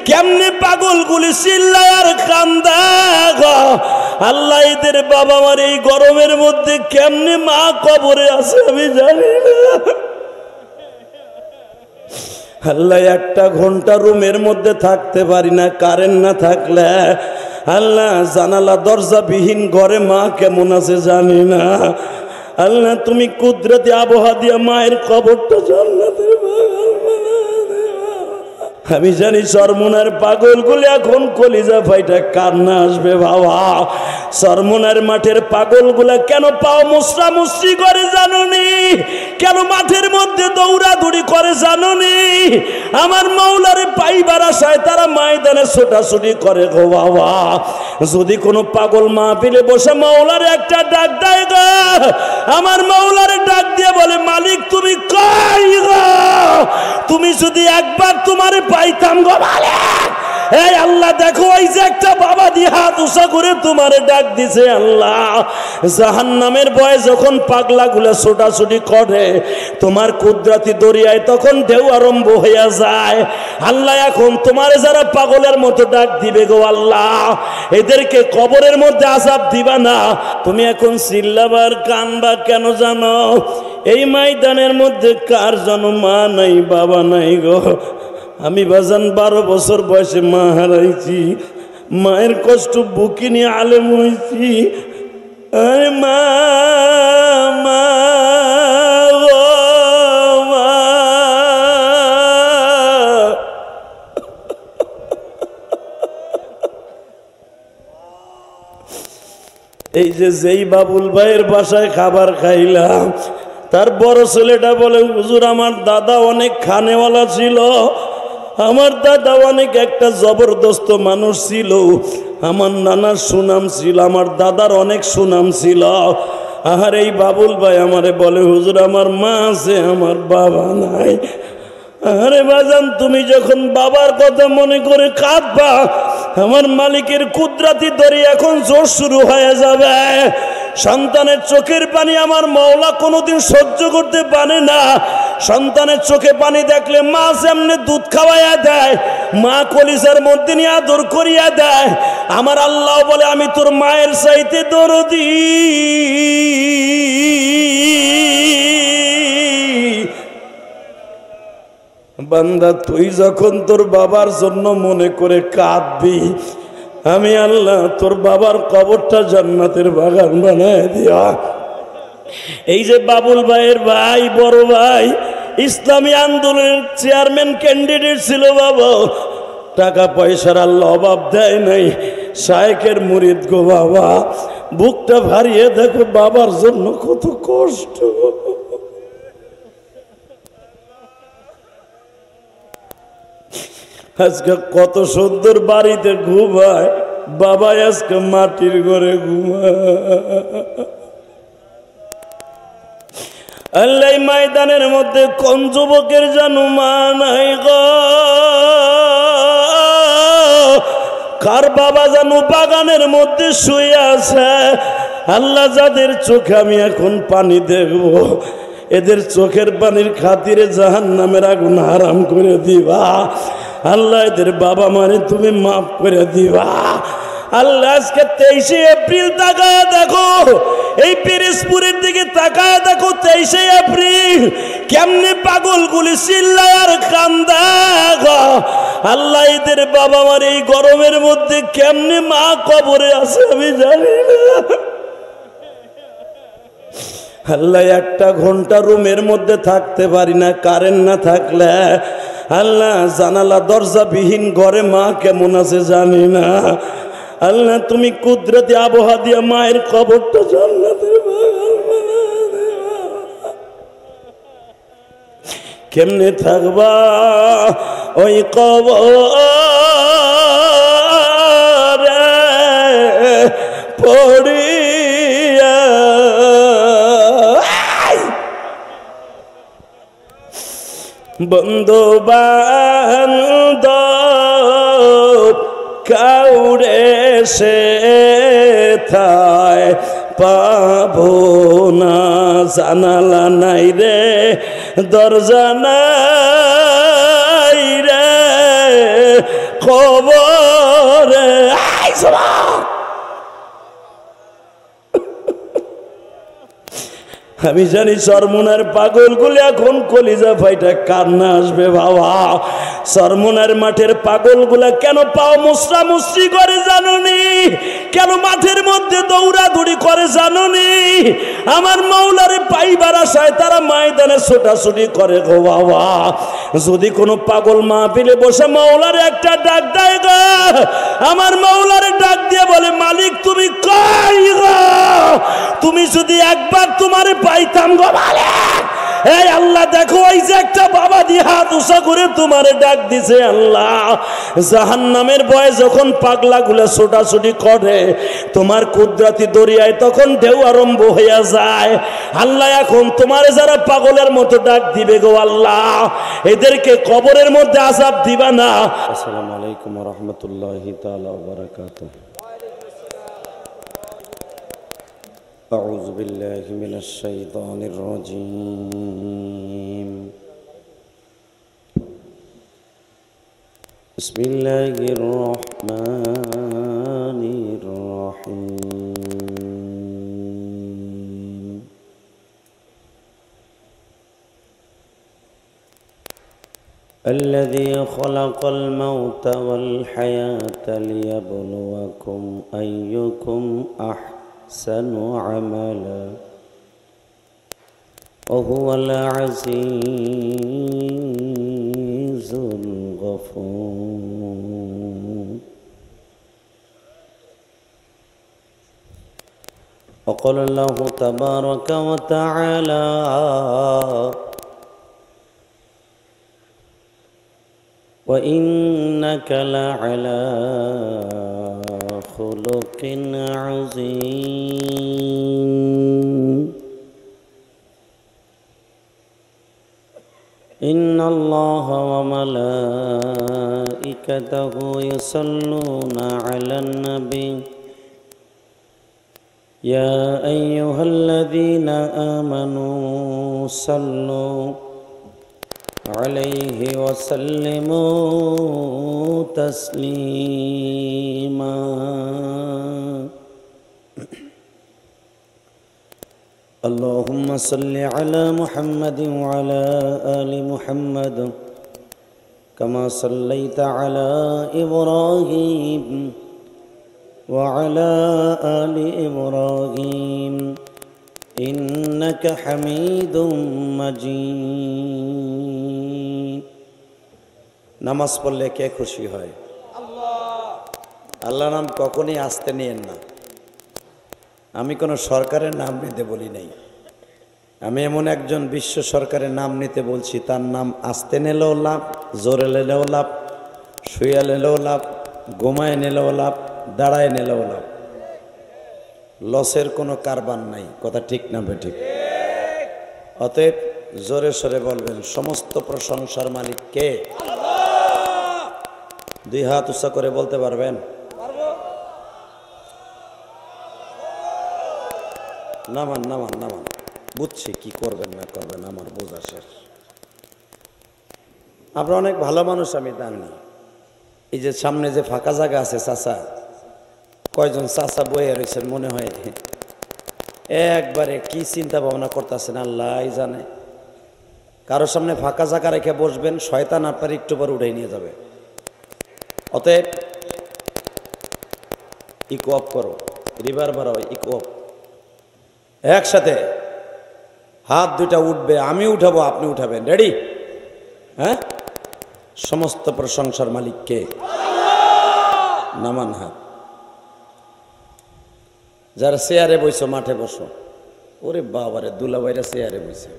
কেমনে পাগলগুলি চিল্লায় আর কান্দে গো আল্লাহ এদের বাবা মার এই গরমের মধ্যে কেমনে মা কবরে আছে আমি জানি না আল্লাহ একটা ঘন্টা রুমের মধ্যে থাকতে পারি না কারেন্ট না থাকলে আল্লাহ জানালা দরজা বিহীন ঘরে মা কেমন আছে জানি না আল্লাহ তুমি কুদরতি আবহাওয়া দিয়ে মায়ের কবরটা জান্নাতের বাগান আমি জানি চরমোনার পাগলগুলি এখন কলিজা ফাইটা কান্না আসবে বাবা চরমোনার মাঠের পাগলগুলা কেন পাও মুসরা মুসরি করে জানোনি কেন মাঠের মধ্যে দৌড়াদৌড়ি করে জানোনি আমার মাওলারে পাইবার আশায় তারা ময়দানে ছোটাছুটি করে গো বাবা যদি কোনো পাগল মাহফিলে বসে মাওলারে একটা ডাক দেয় গো আমার মাওলারে ডাক দিয়ে বলে মালিক তুমি কই গো তুমি যদি একবার তোমারে পাইতাম গো মালিক এই আল্লাহ দেখো ওই যে একটা বাবা দিয়ে হাত উঁচা করে তোমারে ডাক দিছে আল্লাহ জাহান্নামের ভয়ে যখন পাগলাগুলা ছোটাছুটি করে তোমার কুদরতি দরিয়ায় তখন ঢেউ আরম্ভ হইয়া যায় আল্লাহ এখন তোমার যারা পাগলের মতো ডাক দিবে গো আল্লাহ এদেরকে কবরের মধ্যে আযাব দিবা না তুমি এখন চিল্লাবার কানবা কেন জানো এই ময়দানের মধ্যে কার যেন মা নাই বাবা নাই গো আমি বাজান 12 বছর বয়সে মা হারাইছি মায়ের কষ্ট বুকে নিয়ে আলেম হয়েছি আরে মা মা গো মা এই যে যেই বাবুল ভাইয়ের বাসায় খাবার খাইলাম তার বড় ছেলেটা বলে হুজুর আমার দাদা অনেক খানেওয়ালা ছিল আমার দাদা অনেক একটা জবরদস্ত মানুষ ছিল আমার নানার সুনাম ছিল আমার দাদার অনেক সুনাম ছিল আর এই বাবুল ভাই আমারে বলে হুজুর আমার মা আছে আমার বাবা নাই আরে বাজান তুমি যখন বাবার কথা মনে করে কাঁদবা আমার মালিকের কুদরতি দরিয়া এখন জোর শুরু হয়ে যাবে সন্তানের চোখের পানি আমার মাওলা কোনোদিন সহ্য করতে পারে না সন্তানের চোখে পানি দেখলে মা যেমনি দুধ খাওয়াইয়া দেয় মা কলিজার মধ্যে নিয়ে আদর করিয়া দেয় আমার আল্লাহ বলে আমি তোর মায়ের চাইতে দরদি বান্দা তুই যখন তোর বাবার জন্য মনে করে কাঁদবি আমি আল্লাহ তোর বাবার কবরটা জান্নাতের বাগান বানায় দিয়া এই যে বাবুল ভাইয়ের ভাই বড় ভাই ইসলামী আন্দোলনের চেয়ারম্যান ক্যান্ডিডেট ছিল বাবা টাকা পয়সার আল্লাহ অভাব দেয় নাই শায়েখের মুরিদ গো বাবা বুকটা ভারিয়ে দেখো বাবার জন্য কত কষ্ট আজকে কত সুন্দর বাড়িতে ঘুমায় বাবা আজকে মাটির ঘরে ঘুমায় আল্লাহ ময়দানের মধ্যে কোন যুবকের জানো মা নাই গো কার বাবা জানো বাগানের মধ্যে শুয়ে আছে আল্লাহ যাদের চোখে আমি এখন পানি দেখব এদের চোখের পানির খাতিরে জাহান্নামের আগুন হারাম করে দিবা আল্লাহ এদের বাবা মারে তুমি মাফ করে দিবা আল্লাহ আজকে 23 এপ্রিল তাকায় দেখো এই পিরিজপুরের দিকে তাকায় দেখো 23 এপ্রিল কেমনে পাগলগুলি চিল্লায় আর কান্দে গো আল্লাহ এদের বাবা মার এই গরমের মধ্যে কেমনে মা কবরে আছে আমি জানি না আল্লাহ একটা ঘন্টা রুমের মধ্যে থাকতে পারি না কারেন্ট না থাকলে আল্লাহ জানালা দরজা বিহীন ঘরে মা কেমন আছে জানি না আল্লাহ তুমি কুদরতি আবহাওয়া দিয়ে মায়ের কবরটা জান্নাতের বাগান বানায় দিবা কেমনে থাকবা ওই কবরে পড়িয়া বন্ধু বান্ধব কাউরে সে থায় পাবো না জানালা নাই রে দরজা নাই রে কবরে। আমি জানি চরমুনার পাগলগুলো এখন কলিজা ফাইটা কান্না আসবে বাবা। চরমুনার মাঠের পাগলগুলা কেন পাও মুসরা মুসরি করে জানুনি, কেন মাঠের মধ্যে দৌড়াদৌড়ি করে জানুনি? আমার মাওলারে পাইবার আশায় তারা ময়দানে ছোটাছুটি করে গো বাবা। যদি কোনো পাগল মাহফিলে বসে মাওলারে একটা ডাক দেয় গো, আমার মাওলারে ডাক দিয়ে বলে মালিক তুমি কই গো, তুমি যদি একবার তোমারে পাইতাম গো মালিক। এই আল্লাহ দেখো ওই যে একটা বাবা দিয়ে হাত উঁচা করে তোমারে ডাক দিছে আল্লাহ। জাহান্নামের ভয়ে যখন পাগলা গুলা ছোটাছুটি করে তোমার কুদরতি দরিয়ায় তখন ঢেউ আরম্ভ হইয়া যায়। আল্লাহ এখন তোমারে যারা পাগলের মতো ডাক দিবে গো আল্লাহ, এদেরকে কবরের মধ্যে আযাব দিবা না। আসসালামু আলাইকুম ওয়া রাহমাতুল্লাহি তাআলা ওয়া বারাকাতুহু। أعوذ بالله من الشيطان الرجيم. بسم الله الرحمن الرحيم. الذي خلق الموت والحياة ليبلوكم أيكم أحسن عملا وهو العزيز الغفور. وقال الله تبارك وتعالى وإنك لعلى خلق عظيم. إن الله وملائكته يصلون على النبي يا أيها الذين آمنوا صلوا عليه وسلموا تسليما. اللهم صل على محمد وعلى آل محمد كما صليت على إبراهيم وعلى آل إبراهيم إنك حميد مجيد. নামাজ পড়লে কে খুশি হয়? আল্লাহ নাম কখনই আসতে নিয়েন না। আমি কোনো সরকারের নাম নিতে বলি নাই। আমি এমন একজন বিশ্ব সরকারের নাম নিতে বলছি, তার নাম আসতে নিলেও লাভ, জোরে নিলেও লাভ, শুয়ে নিলেও লাভ, ঘুমায় নিলেও লাভ, দাঁড়ায় নিলেও লাভ। লসের কোনো কারবার নাই। কথা ঠিক না বেঠিক? অতএব জোরে সরে বলবেন সমস্ত প্রশংসার মালিক কে? দুই হাত উঁচা করে বলতে পারবেন? নামান নামান নামান। বুঝছি কি করবেন না করবেন, আমার বোঝা শেষ। আমরা অনেক ভালো মানুষ, আমি জানি। এই যে সামনে যে ফাঁকা জায়গা আছে, চাচা কয়জন চাচা বয়ে রয়েছেন মনে হয় একবারে কি চিন্তা ভাবনা করতেছেন আল্লাহ জানে। কারো সামনে ফাঁকা জায়গা রেখে বসবেন, শয়তান আপনার একটু পর উঠে নিয়ে যাবে। অতএব ইকো অফ করো, রিভার বাড়াও, ইকো অফ। একসাথে হাত দুটা উঠবে, আমি উঠাবো আপনি উঠাবেন। রেডি? হ্যাঁ? সমস্ত প্রশংসার মালিক কে? নামান হাত। যারা চেয়ারে বইছো মাঠে বসো। ওরে বাবারে, দুলাভাইরা চেয়ারে বইছে।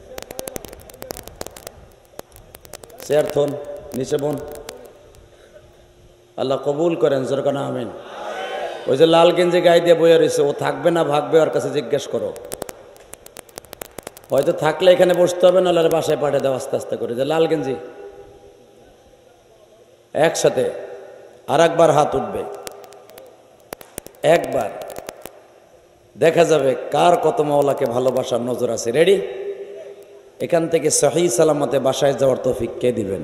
চেয়ার থন, নিচে বোন। আল্লাহ কবুল করেন, জোরকান আমিন। ওই যে লাল গেঞ্জি গায়ে দিয়ে বইয়া রয়েছে, ও থাকবে না ভাগবে, ওর কাছে জিজ্ঞেস করো। হয়তো থাকলে এখানে বসতে হবে, না বাসায় পাঠিয়ে দাও আস্তে আস্তে করে। যে লাল গেঞ্জি, একসাথে আর একবার হাত উঠবে। একবার দেখা যাবে কার কত মাওলাকে ভালোবাসার নজর আছে। রেডি? এখান থেকে সহি সালামতে বাসায় যাওয়ার তৌফিক কে দিবেন?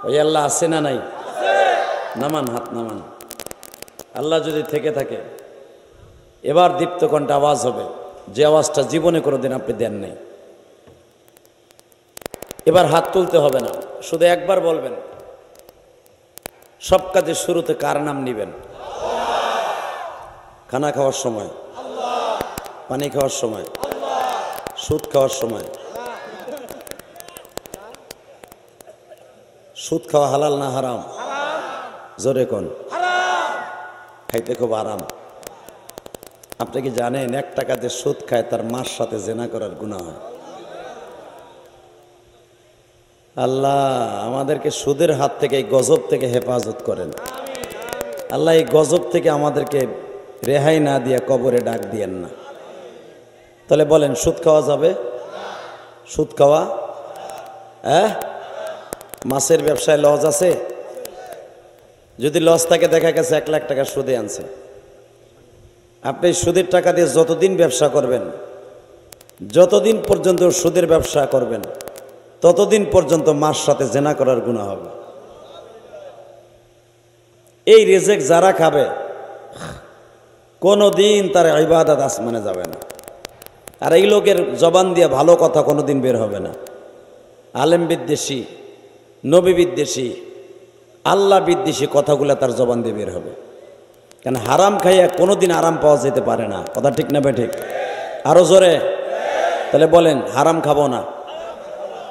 ওই আল্লাহ আছে না নাই? নামান, হাত নামান। আল্লাহ যদি থেকে থাকে, এবার দীপ্ত কণ্ঠে আওয়াজ হবে, যে আওয়াজটা জীবনে কোনোদিন আপনি দেন নাই। এবার হাত তুলতে হবে না, শুধু একবার বলবেন, সব কাজের শুরুতে কার নাম নিবেন? খানা খাওয়ার সময়, পানি খাওয়ার সময়, সুদ খাওয়ার সময়। সুদ খাওয়া হালাল না হারাম? জোরে কোন? খাইতে খুব আরাম। আপনি কি জানেন 1 টাকাতে সুদ খায় তার মার সাথে জেনা করার গুনাহ হয়? আল্লাহ আমাদেরকে সুদের হাত থেকে, এই গজব থেকে হেফাজত করেন। আল্লাহ এই গজব থেকে আমাদেরকে রেহাই না দিয়া কবরে ডাক দিয়েন না। তাহলে বলেন, সুদ খাওয়া যাবে? সুদ খাওয়া মাছের ব্যবসায় লস আছে? যদি লস থাকে, দেখা গেছে 1 লাখ টাকা সুদে আনছে, আপনি সুদের টাকা দিয়ে যতদিন ব্যবসা করবেন, যতদিন পর্যন্ত সুদের ব্যবসা করবেন, ততদিন পর্যন্ত মার সাথে জেনা করার গুনাহ হবে। এই রিজিক যারা খাবে, কোনোদিন তার ইবাদত আসমানে যাবে না। আর এই লোকের জবান দিয়ে ভালো কথা কোনোদিন বের হবে না। আলেম বিদ্বেষী, নবী বিদ্বেষী, আল্লাহ বিদ্বেষী কথাগুলো তার জবান দিয়ে বের হবে। কেন? হারাম খাইয়া কোনোদিন আরাম পাওয়া যেতে পারে না। কথা ঠিক না বে ঠিক? আরো জোরে। তাহলে বলেন, হারাম খাবো না,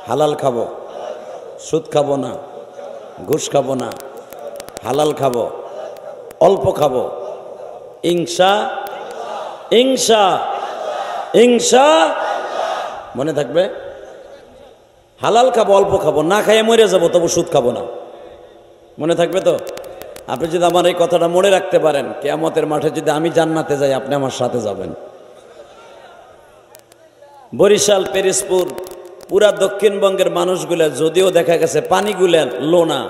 হালাল খাবো। সুদ খাবো না, ঘুষ খাবো না, হালাল খাবো, অল্প খাবো। ইনশা ইনশা ইনশা, মনে থাকবে? হালাল খাবো, অল্প খাবো, না খাইয়ে মরে যাবো, তবু সুদ খাবো না। মনে থাকবে তো? আপনি যদি আমার এই কথাটা মনে রাখতে পারেন, কিয়ামতের মাঠে যদি আমি জান্নাতে যাই, আপনি আমার সাথে যাবেন। বরিশাল, পেরিসপুর, পুরা দক্ষিণবঙ্গের মানুষগুলা যদিও দেখা গেছে পানিগুলা লোনা,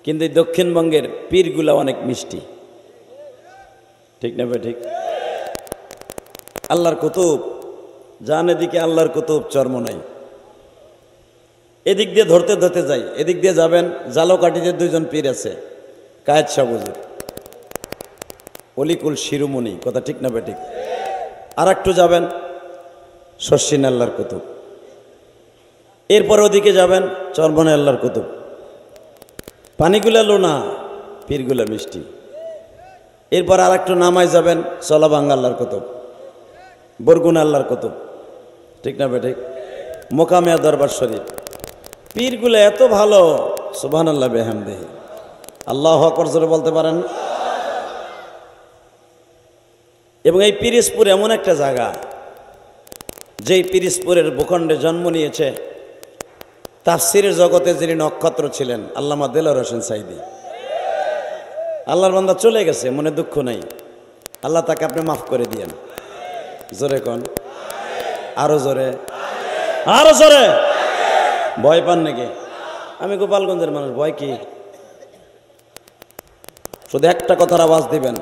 কিন্তু দক্ষিণবঙ্গের পীরগুলা অনেক মিষ্টি। ঠিক না ভাই? ঠিক। আল্লাহর কুতুব যান, এদিকে আল্লাহর কুতুব চরমনাই। এদিক দিয়ে ধরতে ধরতে যাই, এদিক দিয়ে যাবেন, জালকাঠিতে 2 জন পীর আছে, কায়েদ সাবুজুর, অলিকুল শিরোমণি। কথা ঠিক না ভাই? ঠিক। আর একটু যাবেন, শর্ষিন আল্লাহর কুতুব। এরপর ওদিকে যাবেন, চরমনাই আল্লাহর কুতুব। পানিগুলা লোনা, পীরগুলা মিষ্টি। এরপর আর একটু নামায় যাবেন, চলাবাঙ্গা আল্লাহর কুতুব, বরগুনা আল্লাহর কুতুব। ঠিক না ভাই? ঠিক। মোকামিয়া দরবার শরীফ। পীরগুলো এত ভালো, সুবহানাল্লাহ বিহামদিহি, আল্লাহু আকবার জোরে বলতে পারেন? এবং এই পিরিজপুর এমন একটা জায়গা, যেই পিরিজপুরের ভূখণ্ডে জন্ম নিয়েছে তাফসিরের জগতে যিনি নক্ষত্র ছিলেন, আল্লামা দেলোয়ার হোসেন সাইদি। আল্লাহর বান্দা চলে গেছে, মনে দুঃখ নাই, আল্লাহ তাকে আপনি মাফ করে দিয়েন। জোরে কোন? আরো জোরে, আরো জোরে। ভয় পান নাকি? আমি গোপালগঞ্জের মানুষ, ভয় কি? শুধু একটা কথার আওয়াজ দিবেন,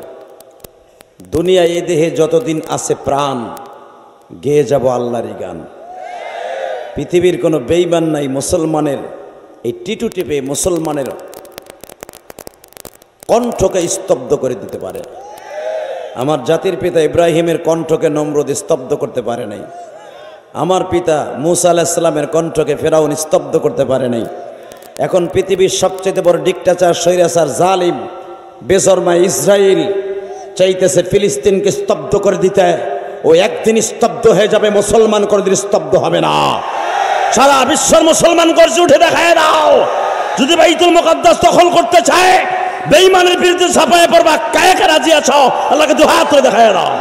দুনিয়া এই দেহে যতদিন আছে প্রাণ, গেয়ে যাব আল্লাহরই গান। পৃথিবীর কোনো বেঈমান নাই মুসলমানের এই টিটু টিপে মুসলমানের কণ্ঠকে স্তব্ধ করে দিতে পারে। আমার জাতির পিতা ইব্রাহিমের কণ্ঠকে নমরুদ স্তব্ধ করতে পারে নাই। আমার পিতা মুসা আলাইহিস সালামের কণ্ঠকে ফেরাউন স্তব্ধ করতে পারে নাই। এখন পৃথিবীর সবচেয়ে বড় ডিক্টেটর, স্বৈরাচার, জালিম, বেশরমা ইসরায়েল চাইতেছে ফিলিস্তিনকে স্তব্ধ করে দিতে। ও একদিন স্তব্ধ হয়ে যাবে, মুসলমান কোনদিন স্তব্ধ হবে না। সারা বিশ্বের মুসলমান গর্জে উঠে দেখায় দাও, যদি বাইতুল মুকাদ্দাস দখল করতে চায়, বেঈমানের বিরুদ্ধে ঝাঁপায় পড়বা, কায়ে কে রাজি আছো? আল্লাহকে দু হাত ধরে দেখায় দাও।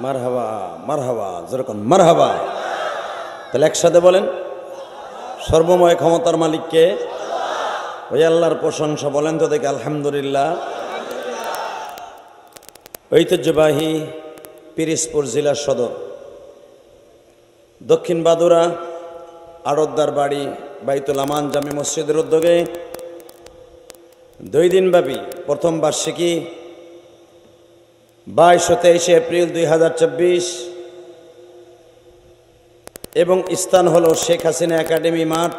মারহাবা, মারহাবা, যেরকম মারহাবা। তাহলে একসাথে বলেন, সর্বময় ক্ষমতার মালিককে, ওই আল্লাহর প্রশংসা। বলেন তো দেখে আলহামদুলিল্লাহ। ঐতিহ্যবাহী পিরিজপুর জেলার সদর, দক্ষিণ বাদুরা আড়তদার বাড়ি বাইতুল আমান জামি মসজিদের উদ্যোগে 2 দিনব্যাপী প্রথম বার্ষিকী 22 ও 23 এপ্রিল 2024 এবং স্থান হলো শেখ হাসিনা একাডেমি মাঠ।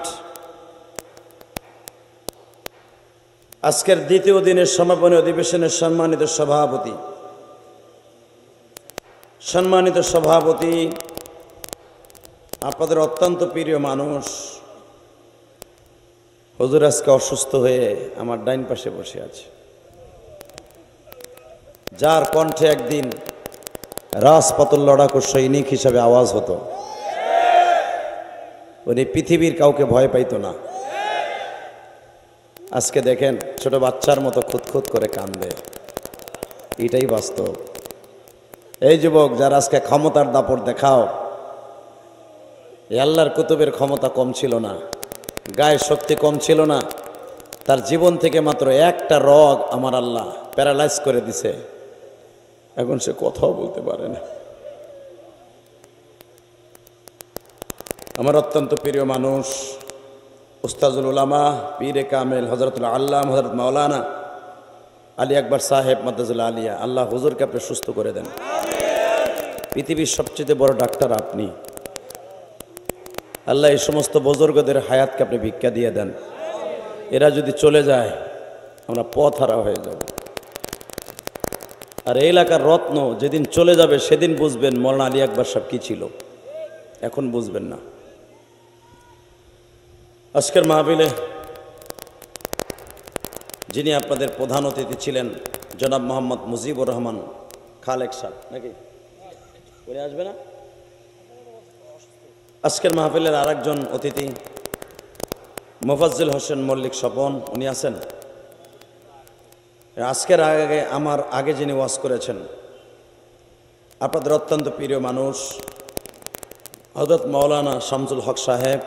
আজকের দ্বিতীয় দিনের সমাপনী অধিবেশনের সম্মানিত সভাপতি আপনাদের অত্যন্ত প্রিয় মানুষ হুজুর আজকে অসুস্থ হয়ে আমার ডাইন পাশে বসে আছে, যার কণ্ঠে একদিন রাজপথের লড়াকু সৈনিক হিসাবে আওয়াজ হতো। উনি পৃথিবীর কাউকে ভয় পাইত না। আজকে দেখেন ছোট বাচ্চার মতো খুঁতখুত করে কান্দে। এটাই বাস্তব। এই যুবক যারা আজকে ক্ষমতার দাপট দেখাও, আল্লাহর কুতুবের ক্ষমতা কম ছিল না, গায়ের শক্তি কম ছিল না, তার জীবন থেকে মাত্র একটা রগ আমার আল্লাহ প্যারালাইজ করে দিছে। এখন সে কথাও বলতে পারে না। আমার অত্যন্ত প্রিয় মানুষ উস্তাজুল উলামা পীরে কামেল হযরতুল আল্লামা হযরত মাওলানা আলী আকবর সাহেব মাদ্দাজুল্লাহ আলিয়া, আল্লাহ হুজুরকে আপনি সুস্থ করে দেন। পৃথিবীর সবচেয়ে বড় ডাক্তার আপনি। আল্লাহ এই সমস্ত বুজুর্গদের হায়াতকে আপনি ভিক্ষা দিয়ে দেন। এরা যদি চলে যায় আমরা পথ হারা হয়ে যাব। আর এই এলাকার রত্ন যেদিন চলে যাবে সেদিন বুঝবেন মৌলানা আলী আকবর সাহেব কি ছিল, এখন বুঝবেন না। আজকের মাহফিলে যিনি আপনাদের প্রধান অতিথি ছিলেন জনাব মোহাম্মদ মুজিবুর রহমান খালেক সাহেব, নাকি উনি আসবে না? আজকের মাহফিলের আরেকজন অতিথি মোফাজ্জল হোসেন মল্লিক স্বপন, উনি আছেন। আজকের আমার আগে যিনি ওয়াজ করেছেন আপনাদের অত্যন্ত প্রিয় মানুষ হযরত মাওলানা শামসুল হক সাহেব,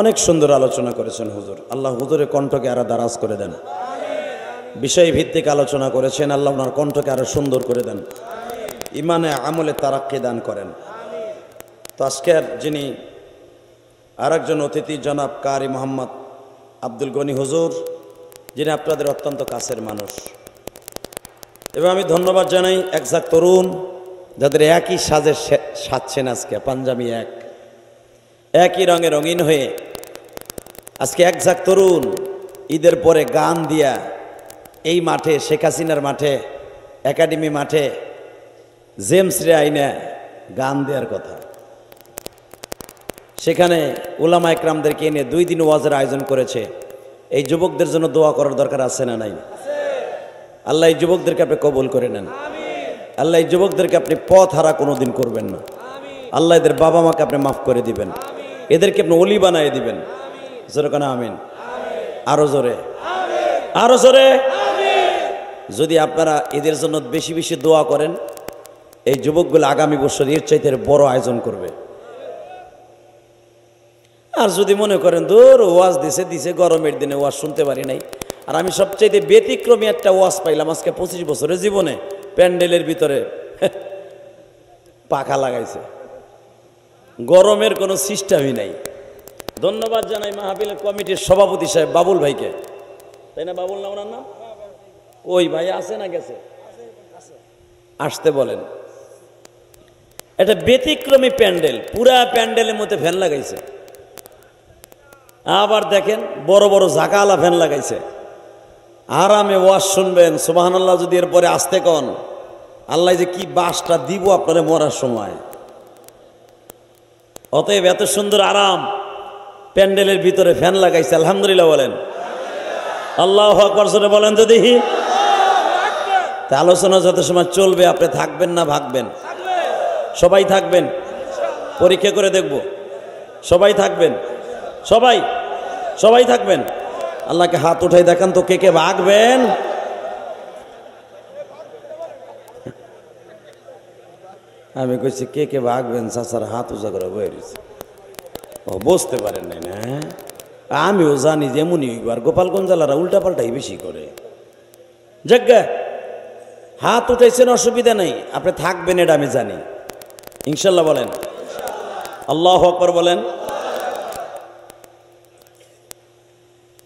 অনেক সুন্দর আলোচনা করেছেন হুজুর। আল্লাহ হুজুরের কণ্ঠকে আরো দারাজ করে দেন। বিষয় ভিত্তিক আলোচনা করেছেন, আল্লাহ ওনার কণ্ঠকে আরো সুন্দর করে দেন, ইমানে আমলে তারাক্কি দান করেন। তো আজকের যিনি আরেকজন অতিথি জনাব কারি মোহাম্মদ আব্দুল গনি হুজুর, যিনি আপনাদের অত্যন্ত কাছের মানুষ। এবং আমি ধন্যবাদ জানাই একজাক তরুণ যাদের একই সাজে সাজছেন, আজকে পাঞ্জাবি একই রঙে রঙিন হয়ে আজকে একজাক তরুণ ঈদের পরে গান দিয়া এই মাঠে শেখ হাসিনার মাঠে একাডেমি মাঠে জেমস রে আইনে গান দেওয়ার কথা। সেখানে উলামা একরামদেরকে এনে 2 দিন ওয়াজের আয়োজন করেছে। এই যুবকদের জন্য দোয়া করার দরকার আছে না নাই? আল্লাহ এই যুবকদেরকে আপনি কবুল করে নেন। আল্লাহ এই যুবকদেরকে আপনি পথ হারা কোনোদিন করবেন না। আল্লাহ এদের বাবা মাকে আপনি মাফ করে দিবেন, এদেরকে আপনি ওলি বানিয়ে দিবেন। জোরে কেন আমিন? আরো জোরে, আরো জোরে। যদি আপনারা এদের জন্য বেশি বেশি দোয়া করেন, এই যুবকগুলো আগামী বছর এর চাইতে বড় আয়োজন করবে। আর যদি মনে করেন দূর ওয়াজ দিছে গরমের দিনে ওয়াজ শুনতে পারি নাই, আর আমি সবচাইতে ব্যতিক্রমী একটা ওয়াজ পাইলাম আজকে 25 বছরের জীবনে, প্যান্ডেলের ভিতরে পাখা লাগাইছে, গরমের কোনো সিস্টেমই নাই। ধন্যবাদ জানাই মাহফিলের কমিটির সভাপতি সাহেব বাবুল ভাইকে, তাই না? বাবুল না ওনার নাম? ওই ভাই আছে না গেছে? আসতে বলেন। এটা ব্যতিক্রমী প্যান্ডেল, পুরা প্যান্ডেলের মধ্যে ফ্যান লাগাইছে। আবার দেখেন বড় বড় জাকালা ফ্যান লাগাইছে। আরামে ওয়াজ শুনবেন। সুবহানাল্লাহ যদি এরপরে আসতে কন, আল্লাহ যে কি বাসটা দিব আপনারা মরার সময়। অতএব এত সুন্দর আরাম প্যান্ডেলের ভিতরে ফ্যান লাগাইছে, আলহামদুলিল্লাহ বলেন। আল্লাহু আকবার জোরে বলেন তো দেখি। তা আলোচনা যত সময় চলবে আপনি থাকবেন না ভাগবেন? সবাই থাকবেন, পরীক্ষা করে দেখব। সবাই থাকবেন, সবাই থাকবেন। আল্লাহকে হাত উঠাই দেখান তো কে কে ভাগবেন। আমি কইছি কে কে ভাগবেন, চাচার হাত উঁচা করে বয়ে রয়েছে। ও বুঝতে পারেন নাই না? আমিও জানি যেমনই হইবার গোপালগঞ্জ জেলারা উল্টা পাল্টাই বেশি করে। যজ্ঞা হাত উঠাইছেন, অসুবিধা নেই, আপনি থাকবেন এটা আমি জানি। ইনশাল্লাহ বলেন, আল্লাহু আকবার বলেন।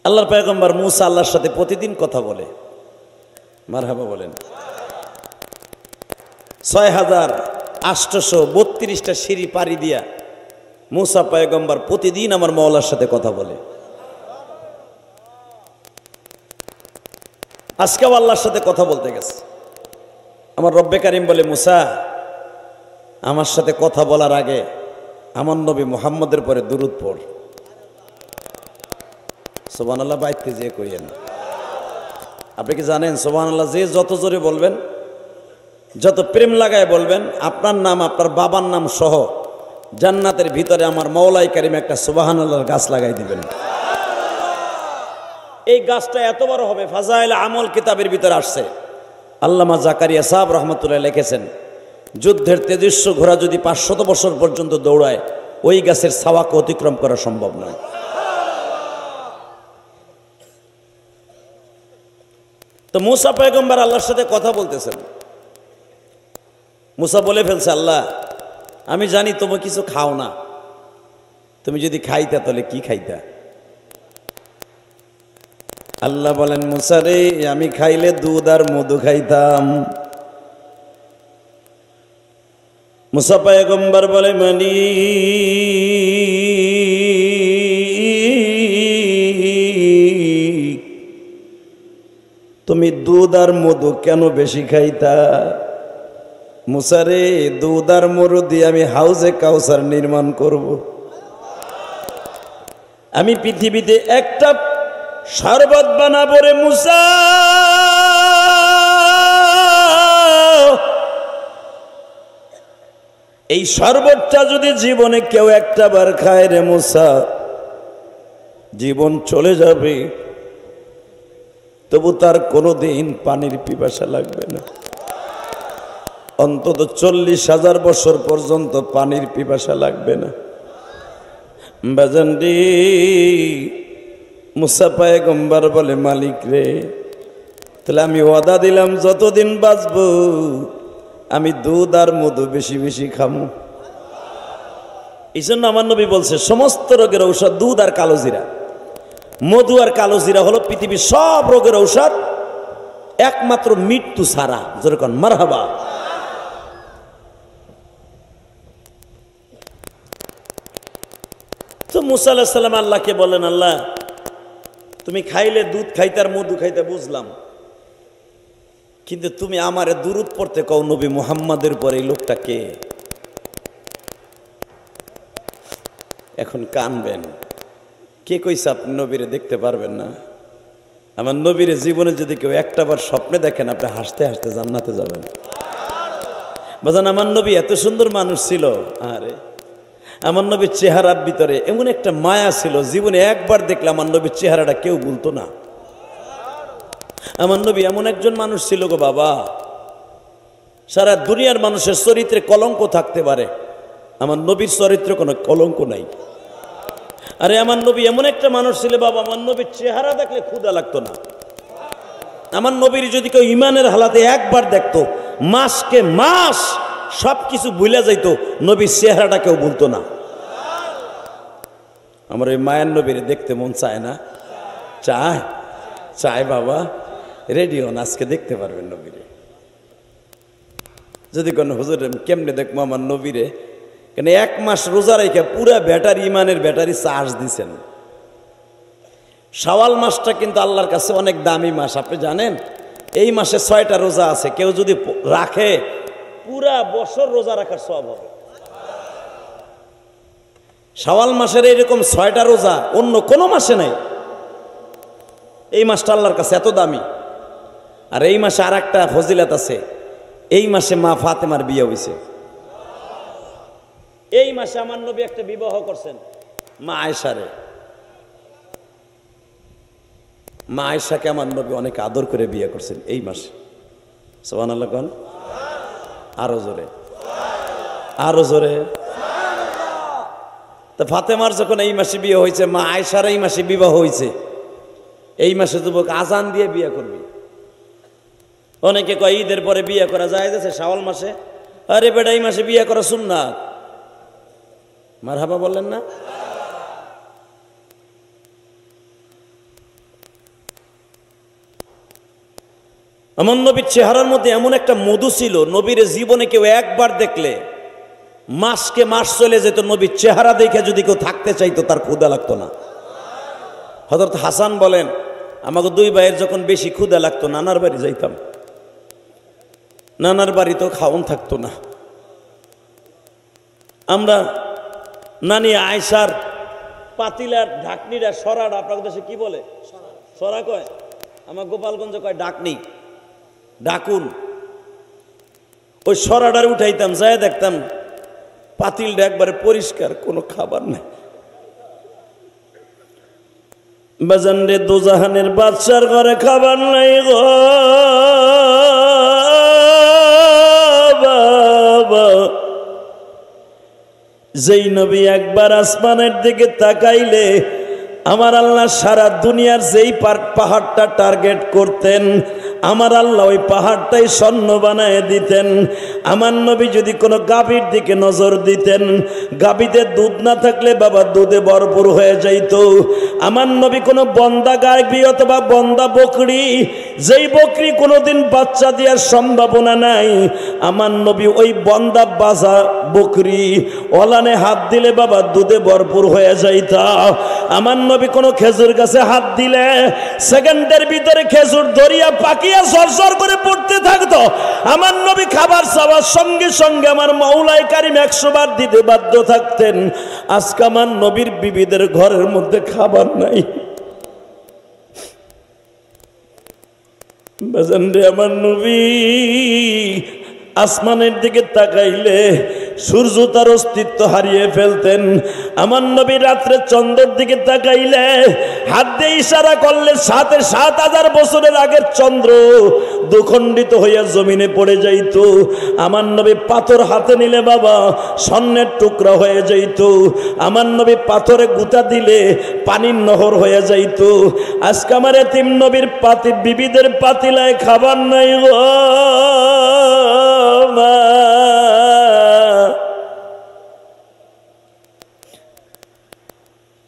আল্লাহর পয়গম্বর মুসা আল্লাহর সাথে প্রতিদিন কথা বলে, মারহাবা বলেন। 6832টা সিঁড়ি পাড়ি দিয়া মুসা পয়গম্বর প্রতিদিন আমার মওলার সাথে কথা বলে। আজকেও আল্লাহর সাথে কথা বলতে গেছে। আমার রব্বে কারিম বলে, মুসা আমার সাথে কথা বলার আগে আমার নবী মুহাম্মদের পরে দুরূদ পড়। সুবহানাল্লাহ বাইতে যে কইেন। আপনি কি জানেন সুবহানাল্লাহ যে যত জোরে বলবেন, যত প্রেম লাগায় বলবেন, আপনার নাম আপনার বাবার নাম সহ জান্নাতের ভিতরে আমার মওলাই কারিম একটা সুবহানাল্লাহর গাছ লাগাই দিবেন। এই গাছটা এত বড় হবে, ফাজাইল আমল কিতাবের ভিতরে আসছে। আল্লামা জাকারিয়া সাহেব রহমতুল্লাহ লিখেছেন, যুদ্ধের তেজস্ব ঘোড়া যদি 500 বছর পর্যন্ত দৌড়ায় ওই গাছের ছাওয়াকে অতিক্রম করা সম্ভব নয়। তো মুসা পয়গম্বর আল্লাহর সাথে কথা বলতেছেন। মুসা বলে ফেলছে, আল্লাহ আমি জানি তুমি কিছু খাও না, তুমি যদি খাইতা তাহলে কি খাইতা? আল্লাহ বলেন, মুসা রে আমি খাইলে দুধ আর মধু খাইতাম। মুসা পয়গম্বর বলে, মানি তুমি দুধ আর মধু কেন বেশি খাইতা? মুসা রে দুধ আর মধু দিয়ে আমি হাউজে কাউসার নির্মাণ করব। আমি পৃথিবীতে একটা শরবত বানাবো রে মুসা, এই শরবতটা যদি জীবনে কেউ একটা বার খায় রে মুসা, জীবন চলে যাবে, তবু তার কোনোদিন পানির পিপাসা লাগবে না। অন্তত 40,000 বছর পর্যন্ত পানির পিপাসা লাগবে না। বাজানডি মুসা পয়গম্বর বলে, মালিক রে তাহলে আমি ওয়াদা দিলাম যতদিন বাঁচব আমি দুধ আর মধু বেশি বেশি খামু। এই জন্য আমার নবী বলছে, সমস্ত রোগের ঔষধ দুধ আর কালো জিরা। মধু আর কালো জিরা হলো পৃথিবীর সব রোগের ঔষধ, একমাত্র মৃত্যু ছাড়া। যেরকম মারহাবা। তো মুসা আলাইহিস সালাম আল্লাহকে বলেন, আল্লাহ তুমি খাইলে দুধ খাইতে আর মধু খাইতে বুঝলাম, কিন্তু তুমি আমারে দুরূদ পড়তে কও নবী মুহাম্মাদের পরে এই লোকটা কে? এখন কানবেন, কে কইছে আপনি নবীরে দেখতে পারবেন না? আমার নবীরে জীবনে যদি কেউ একটাবার স্বপ্নে দেখেন, আপনি হাসতে হাসতে জান্নাতে যাবেন। বাজান আমার নবী এত সুন্দর মানুষ ছিল। আরে আমার নবীর চেহারার ভিতরে এমন একটা মায়া ছিল, জীবনে একবার দেখলে আমার নবীর চেহারাটা কেউ ভুলতো না। আমার নবী এমন একজন মানুষ ছিল গো বাবা, সারা দুনিয়ার মানুষের চরিত্রে কলঙ্ক থাকতে পারে, আমার নবীর চরিত্রে কোনো কলঙ্ক নাই। আরে আমার নবী এমন একটা মানুষ ছিল বাবা, আমার নবীর চেহারা দেখলে ক্ষুধা লাগতো না। আমার নবীর যদি কেউ ইমানের হালাতে একবার দেখতো, মাসকে মাস সবকিছু ভুলে যাইতো, নবীর চেহারাটা কেউ ভুলতো না। আমার ওই মায়ের নবীরে দেখতে মন চায় না? চায়, চায় বাবা। রেডি হন, আজকে দেখতে পারবেন নবীরে। যদি কোনো হুজুর কেমনে দেখবো আমার নবীরে, কেন 1 মাস রোজা রেখে পুরা ব্যাটারি, ইমানের ব্যাটারি চার্জ দিছেন। শাওয়াল মাসটা কিন্তু আল্লাহর কাছে অনেক দামি মাস, আপনি জানেন? এই মাসে 6টা রোজা আছে, কেউ যদি রাখে পুরা বছর রোজা রাখার সওয়াব হবে। শাওয়াল মাসের এইরকম 6টা রোজা অন্য কোনো মাসে নাই। এই মাসটা আল্লাহর কাছে এত দামি। আর এই মাসে আর একটা ফজিলত আছে, এই মাসে মা ফাতেমার বিয়ে হয়েছে। এই মাসে আমার নবী একটা বিবাহ করছেন মা আয়েশারে। মা আয়েশাকে আমার নবী অনেক আদর করে বিয়ে করছেন এই মাসে। সুবহানাল্লাহ কোন? আরো জোরে, আরো জোরে। তো ফাতেমার যখন এই মাসে বিয়ে হয়েছে, মা আয়েশার এই মাসে বিবাহ হয়েছে, এই মাসে যুবক আজান দিয়ে বিয়ে করবি। অনেকে কয় ঈদের পরে বিয়ে করা যায় যাচ্ছে শাওয়াল মাসে। আরে বেটা, এই মাসে বিয়ে করা সুন্নাত। মারহাবা বললেন না? আমার নবীর চেহারার মধ্যে এমন একটা মধু ছিল, নবীর জীবনে কেউ একবার দেখলে মাসকে মাস চলে যেত, নবীর চেহারা দেখে যদি কেউ থাকতে চাইতো তার ক্ষুধা লাগতো না। হযরত হাসান বলেন, আমাকে দুই ভাইয়ের যখন বেশি ক্ষুধা লাগতো নানার বাড়ি যাইতাম, নানার বাড়ি তো খাওন থাকতো না। আমরা নানি আয়সার পাতিলার ঢাকনিটা সরাটা, আপনার দেশে কি বলে সরা কয়, আমার গোপালগঞ্জে কয় ডাকনি, ডাকুন, ওই সরাটার উঠাইতাম, যায় দেখতাম পাতিলটা একবারে পরিষ্কার, কোনো খাবার নাই। বাজান রে, দোজাহানের বাদশার ঘরে খাবার নাই গো বাবা। যেই নবী একবার আসমানের দিকে তাকাইলে আমার আল্লাহ সারা দুনিয়ার যেই পাহাড়টা টার্গেট করতেন, আমার আল্লাহ ওই পাহাড়টাই স্বর্ণ বানায় দিতেন। আমার নবী যদি কোনো গাভীর দিকে নজর দিতেন, গাভীতে দুধ না থাকলে বাবা দুধে ভরপুর হয়ে যাইত। আমার নবী কোনো বন্দা গাভী অথবা বন্দা বকরি, যেই বকরি কোনোদিন বাচ্চা দেওয়ার সম্ভাবনা নাই, আমার নবী ওই বন্দা বাজা বকরি ওলানে হাত দিলে বাবা দুধে ভরপুর হয়ে যাইত। আমার নবী কোনো খেজুর গাছে হাত দিলে সেকেন্ডের ভিতরে খেজুর দরিয়া পাকিয়া সরসর করে পড়তে থাকতো। আমার নবী খাবার চাওয়ার সঙ্গে সঙ্গে আমার মাওলায়ে কারীম 100 বার দিতে বাধ্য থাকতেন। আজকে আমার নবীর বিবিদের ঘরের মধ্যে খাবার নাই। বাজান রে, আমার নবী আসমানের দিকে তাকাইলে সূর্য তার অস্তিত্ব হারিয়ে ফেলতেন। আমার নবী রাত্রে চন্দ্রের দিকে তাকাইলে হাত দিয়ে ইশারা করলে 7,000 বছরের আগের চন্দ্র দুখণ্ডিত হইয়া জমিনে পড়ে যাইত। আমার নবী পাথর হাতে নিলে বাবা স্বর্ণের টুকরা হয়ে যাইত। আমার নবী পাথরে গুতা দিলে পানির নহর হয়ে যাইত। আজকে আমার এতিম নবীর বিবিদের পাতিলায় খাবার নাই গো মা।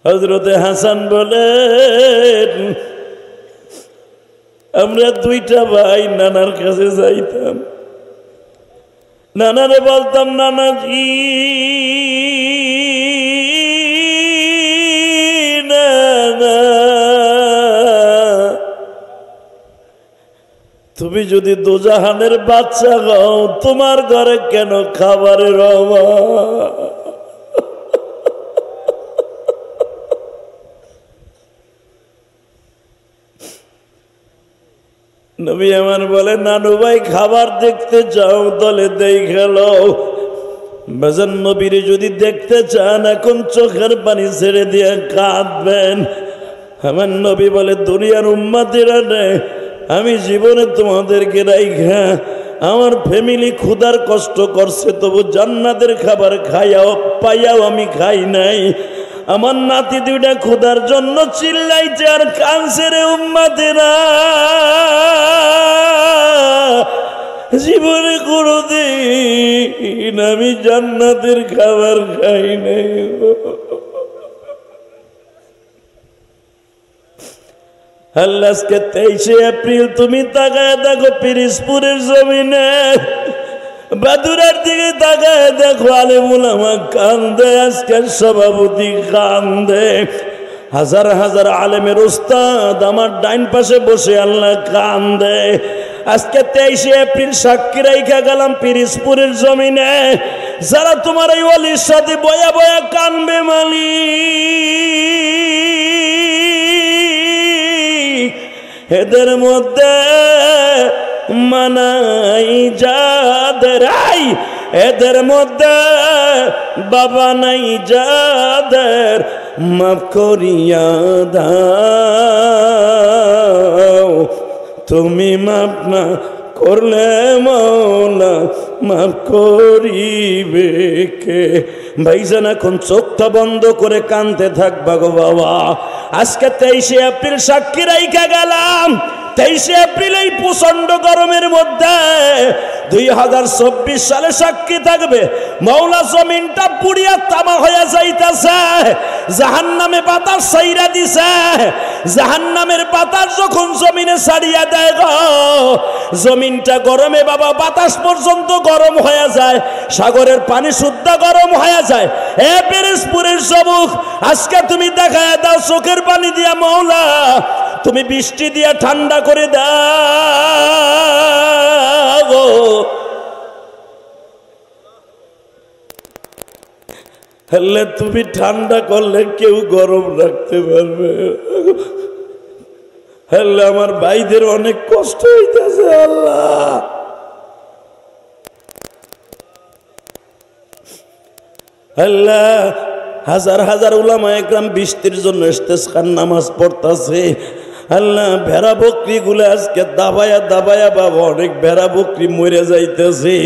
হযরতে হাসান বলেন, আমরা 2টা ভাই নানার কাছে যাইতাম, নানারে বলতাম, নানাজি নানা, তুমি যদি দোজাহানের বাচ্চা হও, তোমার ঘরে কেন খাবারের অভাব? নবী আমার বলে, নানু ভাই খাবার দেখতে যাও, দলে দেই খেলো। বাজান নবীর যদি দেখতে চান এখন চোখের পানি ছেড়ে দিয়ে কাঁদবেন। আমার নবী বলে, দুনিয়ার উম্মতিরা নে, আমি জীবনে তোমাদেরকে রাইখা আমার ফ্যামিলি ক্ষুধার কষ্ট করছে, তবু জান্নাতের খাবার খাইয়াও পাইয়াও আমি খাই নাই। আমার নাতি 2টা ক্ষুধার জন্য চিল্লাইছে আর কাঁদছে রে উম্মতেরা। জীবনে কোনোদিন আমি জান্নাতের খাবার খাই নাই। আল্লাহ, আজকে 23শে এপ্রিল তুমি তাকায় দেখো পিরিজপুরের জমিনে, বাদুরার দিকে তাকায় দেখো আলেমুল আমা কান্দে, আজকের সভাপতি কান্দে, হাজার হাজার আলেমের উস্তাদ আমার ডাইন পাশে বসে আল্লাহ কান্দে। আজকে 23শে এপ্রিল সাক্ষী রাইখা গেলাম পিরিজপুরের জমিনে, যারা তোমার এই ওলির সাথে বয়া বয়া কানবে মালিক, এদের মধ্যে মানাই যাদের, এদের মধ্যে বাবা নাই যাদের, মাফ করিয়া দাও। তুমি মাফ না করলে মওলা মাফ করিবে কে? ভাইজান এখন চোখটা বন্ধ করে কাঁদতে থাকবা গো বাবা। আজকে 23শে এপ্রিল সাক্ষী রাইখা গেলাম। 23শে এপ্রিল এই প্রচন্ড গরমের মধ্যে 2024 সালে সাক্ষী থাকবে মওলা জমিনটা পুড়িয়া তামা হয়ে যাইতেছে, জাহান্নামে বাতাস ছাইরা দিছে। জাহান্নামের বাতাস যখন জমিনে ছাড়িয়া দেয় গো, জমিনটা গরমে বাবা বাতাস পর্যন্ত গরম হয়ে যায়, সাগরের পানি শুদ্ধ গরম হয়ে যায়। এ পিরোজপুরের যুবক, আজকে তুমি দেখায় দাও চোখের পানি দিয়া মওলা, তুমি বৃষ্টি দিয়া ঠান্ডা করে দাও। হলে তুমি ঠান্ডা করলে কেউ গরম রাখতে পারবে। হলে আমার ভাইদের অনেক কষ্ট হইতেছে আল্লাহ। আল্লাহ হাজার হাজার উলামায়ে কেরাম বৃষ্টির জন্য ইস্তেসকার নামাজ পড়তেছে। আল্লাহ ভেড়া বকরি গুলো আজকে দাবায়া দাবায়া বাবা অনেক ভেড়া বকরি মরে যাইতেছে।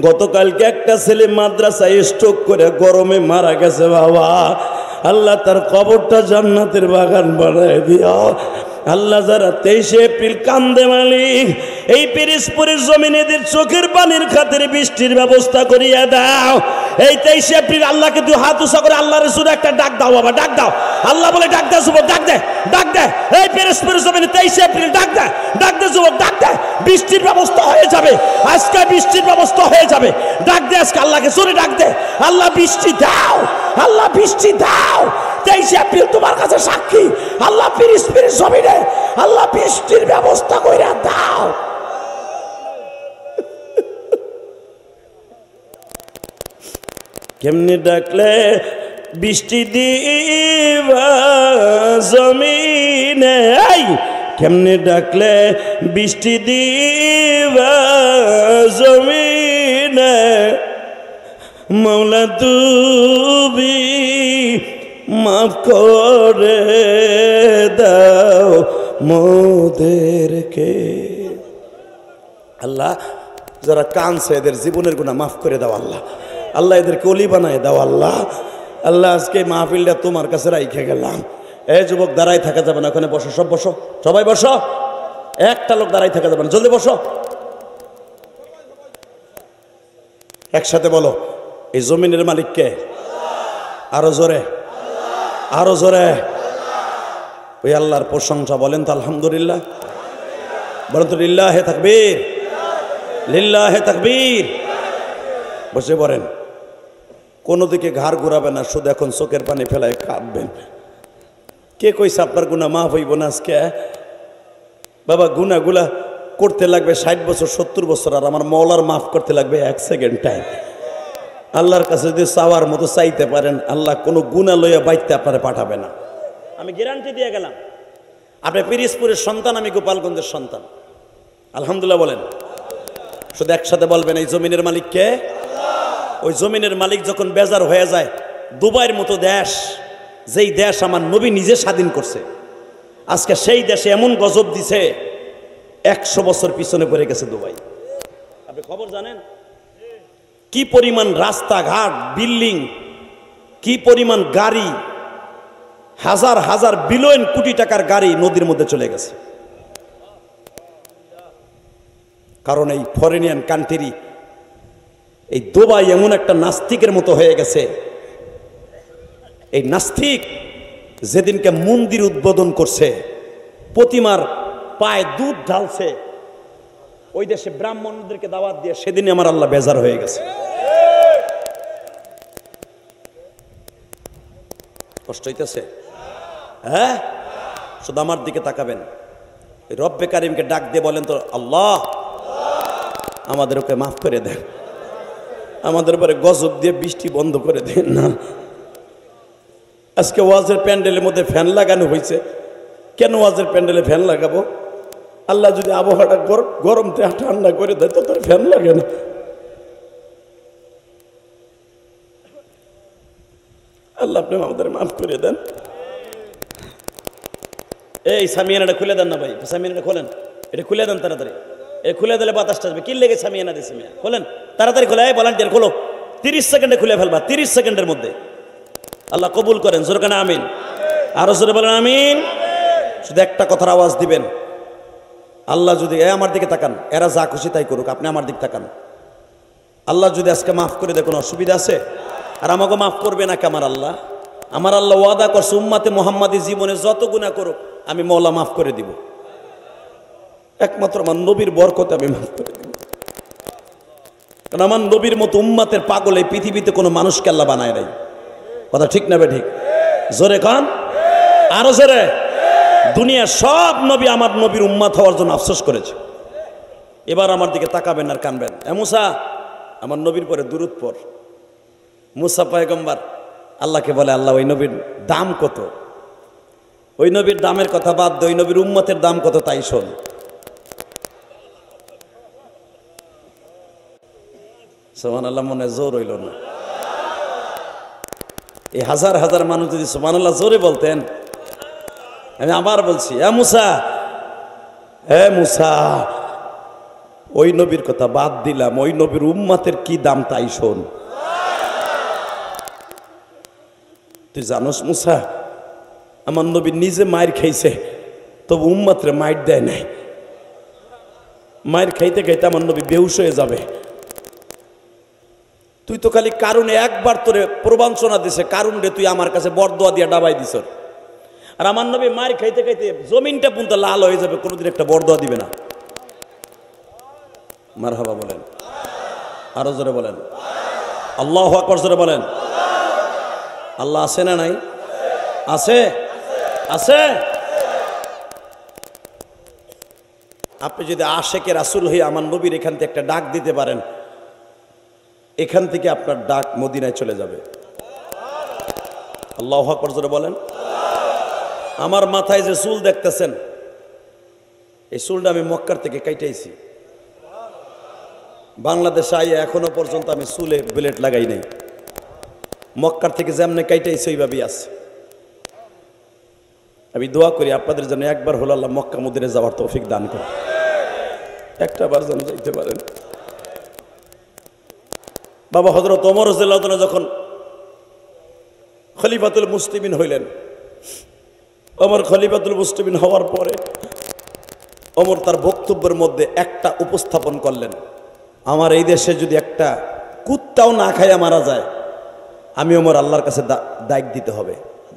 গতকালকে একটা ছেলে মাদ্রাসায় স্ট্রোক করে গরমে মারা গেছে বাবা। আল্লাহ তার কবরটা জান্নাতের বাগান বানায় দিও। আল্লাহ যারা 23 এপ্রিল কান্দে মালিক, এই পিরোজপুরের জমিনেদের চোখের পানির খাতিরে বৃষ্টির ব্যবস্থা করিয়া দাও। এই 23 এপ্রিল আল্লাহকে তুই হাত উঁচা করে আল্লাহর শুধু একটা ডাক দাও বাবা, ডাক দাও। আল্লাহ বলে ডাক দে যুবক, ডাক দে, ডাক দে। এই পিরোজপুরের জমিনে 23 এপ্রিল ডাক দে, ডাক দে যুবক, ডাক দে। বৃষ্টির ব্যবস্থা হয়ে যাবে আজকে, বৃষ্টির ব্যবস্থা হয়ে যাবে। ডাক দে আজকে আল্লাহকে, জোরে ডাক দে। আল্লাহ বৃষ্টি দাও, আল্লাহ বৃষ্টি দাও। 23 এপ্রিল তোমার কাছে সাক্ষী। আল্লাহ পিরোজপুরের জমিনে আল্লাহ বৃষ্টির ব্যবস্থা কইরা দাও। কেমনে ডাকলে বৃষ্টি দিবা জমিনে, কেমনে ডাকলে বৃষ্টি দিবা জমিনে, মওলা তুমি মাফ করে দাও মোদেরকে। আল্লাহ যারা কাঁদছে এদের জীবনের গুনাহ মাফ করে দাও আল্লাহ। আল্লাহ এদেরকে ওলি বানায় দাও আল্লাহ। আল্লাহ আজকে মাহফিলটা তোমার কাছে রাইখে গেলাম। এই যুবক দাঁড়াই থাকা যাবে না, ওখানে বসো, সব বসো, সবাই বসো। একটা লোক দাঁড়াই থাকা যাবে না, জলদি বসো। একসাথে বলো, এই জমিনের মালিক কে? আরো জোরে, আরো জোরে। ওই আল্লাহর প্রশংসা বলেন তো আলহামদুলিল্লাহ, বলেন তো লিল্লাহে তাকবীর, লিল্লাহে তাকবীর। বসে পড়েন, কোনো দিকে ঘাড় ঘুরাবে না, শুধু এখন চোখের পানি ফেলায় কাঁদবেন। কে কইছে আপনার গুনাহ মাফ হইব না আজকে? বাবা গুনাহগুলা করতে লাগবে 60 বছর 70 বছর, আর আমার মওলার মাফ করতে লাগবে 1 সেকেন্ড টাইম। আল্লাহর কাছে যদি চাওয়ার মতো চাইতে পারেন, আল্লাহ কোনো গুনাহ লইয়া বাইতে আপনারে পাঠাবে না। আমি গ্যারান্টি দিয়ে গেলাম। আপনি পিরোজপুরের সন্তান, আমি গোপালগঞ্জের সন্তান। আলহামদুলিল্লাহ বলেন। শুধু একসাথে বলবেন, এই জমিনের মালিক কে? ওই জমিনের মালিক যখন বেজার হয়ে যায়, দুবাইয়ের মতো দেশ, যেই দেশ আমার নবী নিজে স্বাধীন করছে, আজকে সেই দেশে এমন গজব দিছে, 100 বছর পিছনে পড়ে গেছে দুবাই। আপনি খবর জানেন? কি পরিমাণ রাস্তাঘাট, বিল্ডিং, কি পরিমাণ গাড়ি, হাজার হাজার বিলিয়ন কোটি টাকার গাড়ি নদীর মধ্যে চলে গেছে। কারণ এই ফরেনিয়ান কান্ট্রি, এই দুবাই এমন একটা নাস্তিকের মতো হয়ে গেছে। এই নাস্তিক যেদিনকে মন্দির উদ্বোধন করছে, প্রতিমার পায়ে দুধ ঢালছে, ওই দেশে ব্রাহ্মণদেরকে দাওয়াত দিয়ে সেদিনই আমার আল্লাহ বেজার হয়ে গেছে। কষ্ট হইতেছে? হ্যাঁ, শুধু আমার দিকে তাকাবেন। রব্বে কারিমকে ডাক দিয়ে বলেন তো, আল্লাহ আমাদের ওকে মাফ করে দেন, আমাদের উপরে গজব দিয়ে বৃষ্টি বন্ধ করে দেন না। আজকে ওয়াজের প্যান্ডেলের মধ্যে ফ্যান লাগানো হয়েছে, কেন ওয়াজের প্যান্ডেলে ফ্যান লাগাবো? আল্লাহ যদি আবহাওয়াটা গরম ঠান্ডা করে দেয় তো তার ফ্যান লাগে না। আল্লাহ আপনি আমাদের মাফ করে দেন। এই সামিয়ানাটা খুলে দেন না ভাই, সামিয়ানাটা খোলেন, এটা খুলে দেন তাড়াতাড়ি। এটা খুলে দিলে বাতাসটা আসবে। কি লেগে সামিয়ানা দিয়েছে মিয়া? খোলেন তাড়াতাড়ি, খোলে। এই ভলান্টিয়ার খোলো, 30 সেকেন্ডে খুলে ফেলবা, 30 সেকেন্ডের মধ্যে। আল্লাহ কবুল করেন, জোরে কেন আমিন, আরো জোরে বলেন আমিন। শুধু একটা কথার আওয়াজ দিবেন, আল্লাহ যদি আমার দিকে তাকান, এরা যা খুশি তাই করুক, আপনি আমার দিকে তাকান। আল্লাহ যদি আজকে মাফ করে দেয় কোনো অসুবিধা আছে? আর আমাকে মাফ করবে না আমার আল্লাহ? আমার আল্লাহ ওয়াদা করছে উম্মাতে মুহাম্মাদি জীবনে যত গুনাহ করুক আমি মওলা মাফ করে দিব, একমাত্র আমার নবীর বরকতে আমি মাফ করে দিব। কারণ আমার নবীর মতো উম্মাতের পাগল এই পৃথিবীতে কোনো মানুষকে আল্লাহ বানায় নাই। কথা ঠিক না বে ঠিক? জোরে কান, আরো জোরে। দুনিয়ার সব নবী আমার নবীর উম্মাত হওয়ার জন্য আফসোস করেছে। এবার আমার দিকে তাকাবেন আর কানবেন। মুসা, আমার নবীর পরে দুরূদ পড়। মুসা পয়গম্বর আল্লাহকে বলে, আল্লাহ ওই নবীর দাম কত? ওই নবীর দামের কথা বাদ দে, ওই নবীর উম্মতের দাম কত তাই শোন। সুবহানাল্লাহ মনে জোর হইল না। এই হাজার হাজার মানুষ যদি সুবহানাল্লাহ জোরে বলতেন। আমি আবার বলছি, মুসা, মুসা, ওই নবীর কথা বাদ দিলাম, ওই নবীর উম্মতের কি দাম তাই শোন। তুই জানোস মুসা, আমার নবী নিজে মায়ের খাইছে তবু উম্মতরে মাইর দেয় নাই। মায়ের খাইতে খাইতে আমার নবী বেহুশ হয়ে যাবে। তুই তো খালি কারণে একবার তোরে প্রবঞ্চনা দিছে, কারণ রে তুই আমার কাছে বরদোয়া দিয়ে ডাবাই দিছ। আর আমার নবী মায়ের খাইতে খাইতে জমিনটা পর্যন্ত লাল হয়ে যাবে, কোনোদিন একটা বরদোয়া দিবে না। মারহাবা বলেন, আরো জোরে বলেন, আল্লাহু আকবার জোরে বলেন। আল্লাহ আছে না নাই? আছে, আছে। আপনি যদি আশেকে রাসূল হয়ে আমার নবীর এখান থেকে একটা ডাক দিতে পারেন, এখান থেকে আপনার ডাক মদিনায় চলে যাবে। আল্লাহু আকবার জোরে বলেন। আমার মাথায় যে চুল দেখতেছেন, এই চুলটা আমি মক্কার থেকে কাটাইছি। বাংলাদেশে আইয়া এখনো পর্যন্ত আমি চুলে ব্লেড লাগাই নাই। মক্কার থেকে যেমনে কাটাইছি ওইভাবেই আছে। আমি দোয়া করি আপনাদের জন্য একবার হলো আল্লাহ মক্কা মদিনায় যাওয়ার তৌফিক দান করে, একটা বার যেন যাইতে পারেন। বাবা হযরত ওমর রাদিয়াল্লাহু তাআলা যখন খলিফাতুল মুসলিমিন হইলেন, ওমর খলিফাতুল মুসলিমিন হওয়ার পরে ওমর তার বক্তব্যের মধ্যে একটা উপস্থাপন করলেন, আমার এই দেশে যদি একটা কুত্তাও না খাইয়া মারা যায়, আমি ওমর আল্লাহর কাছে দায় দিতে হবে,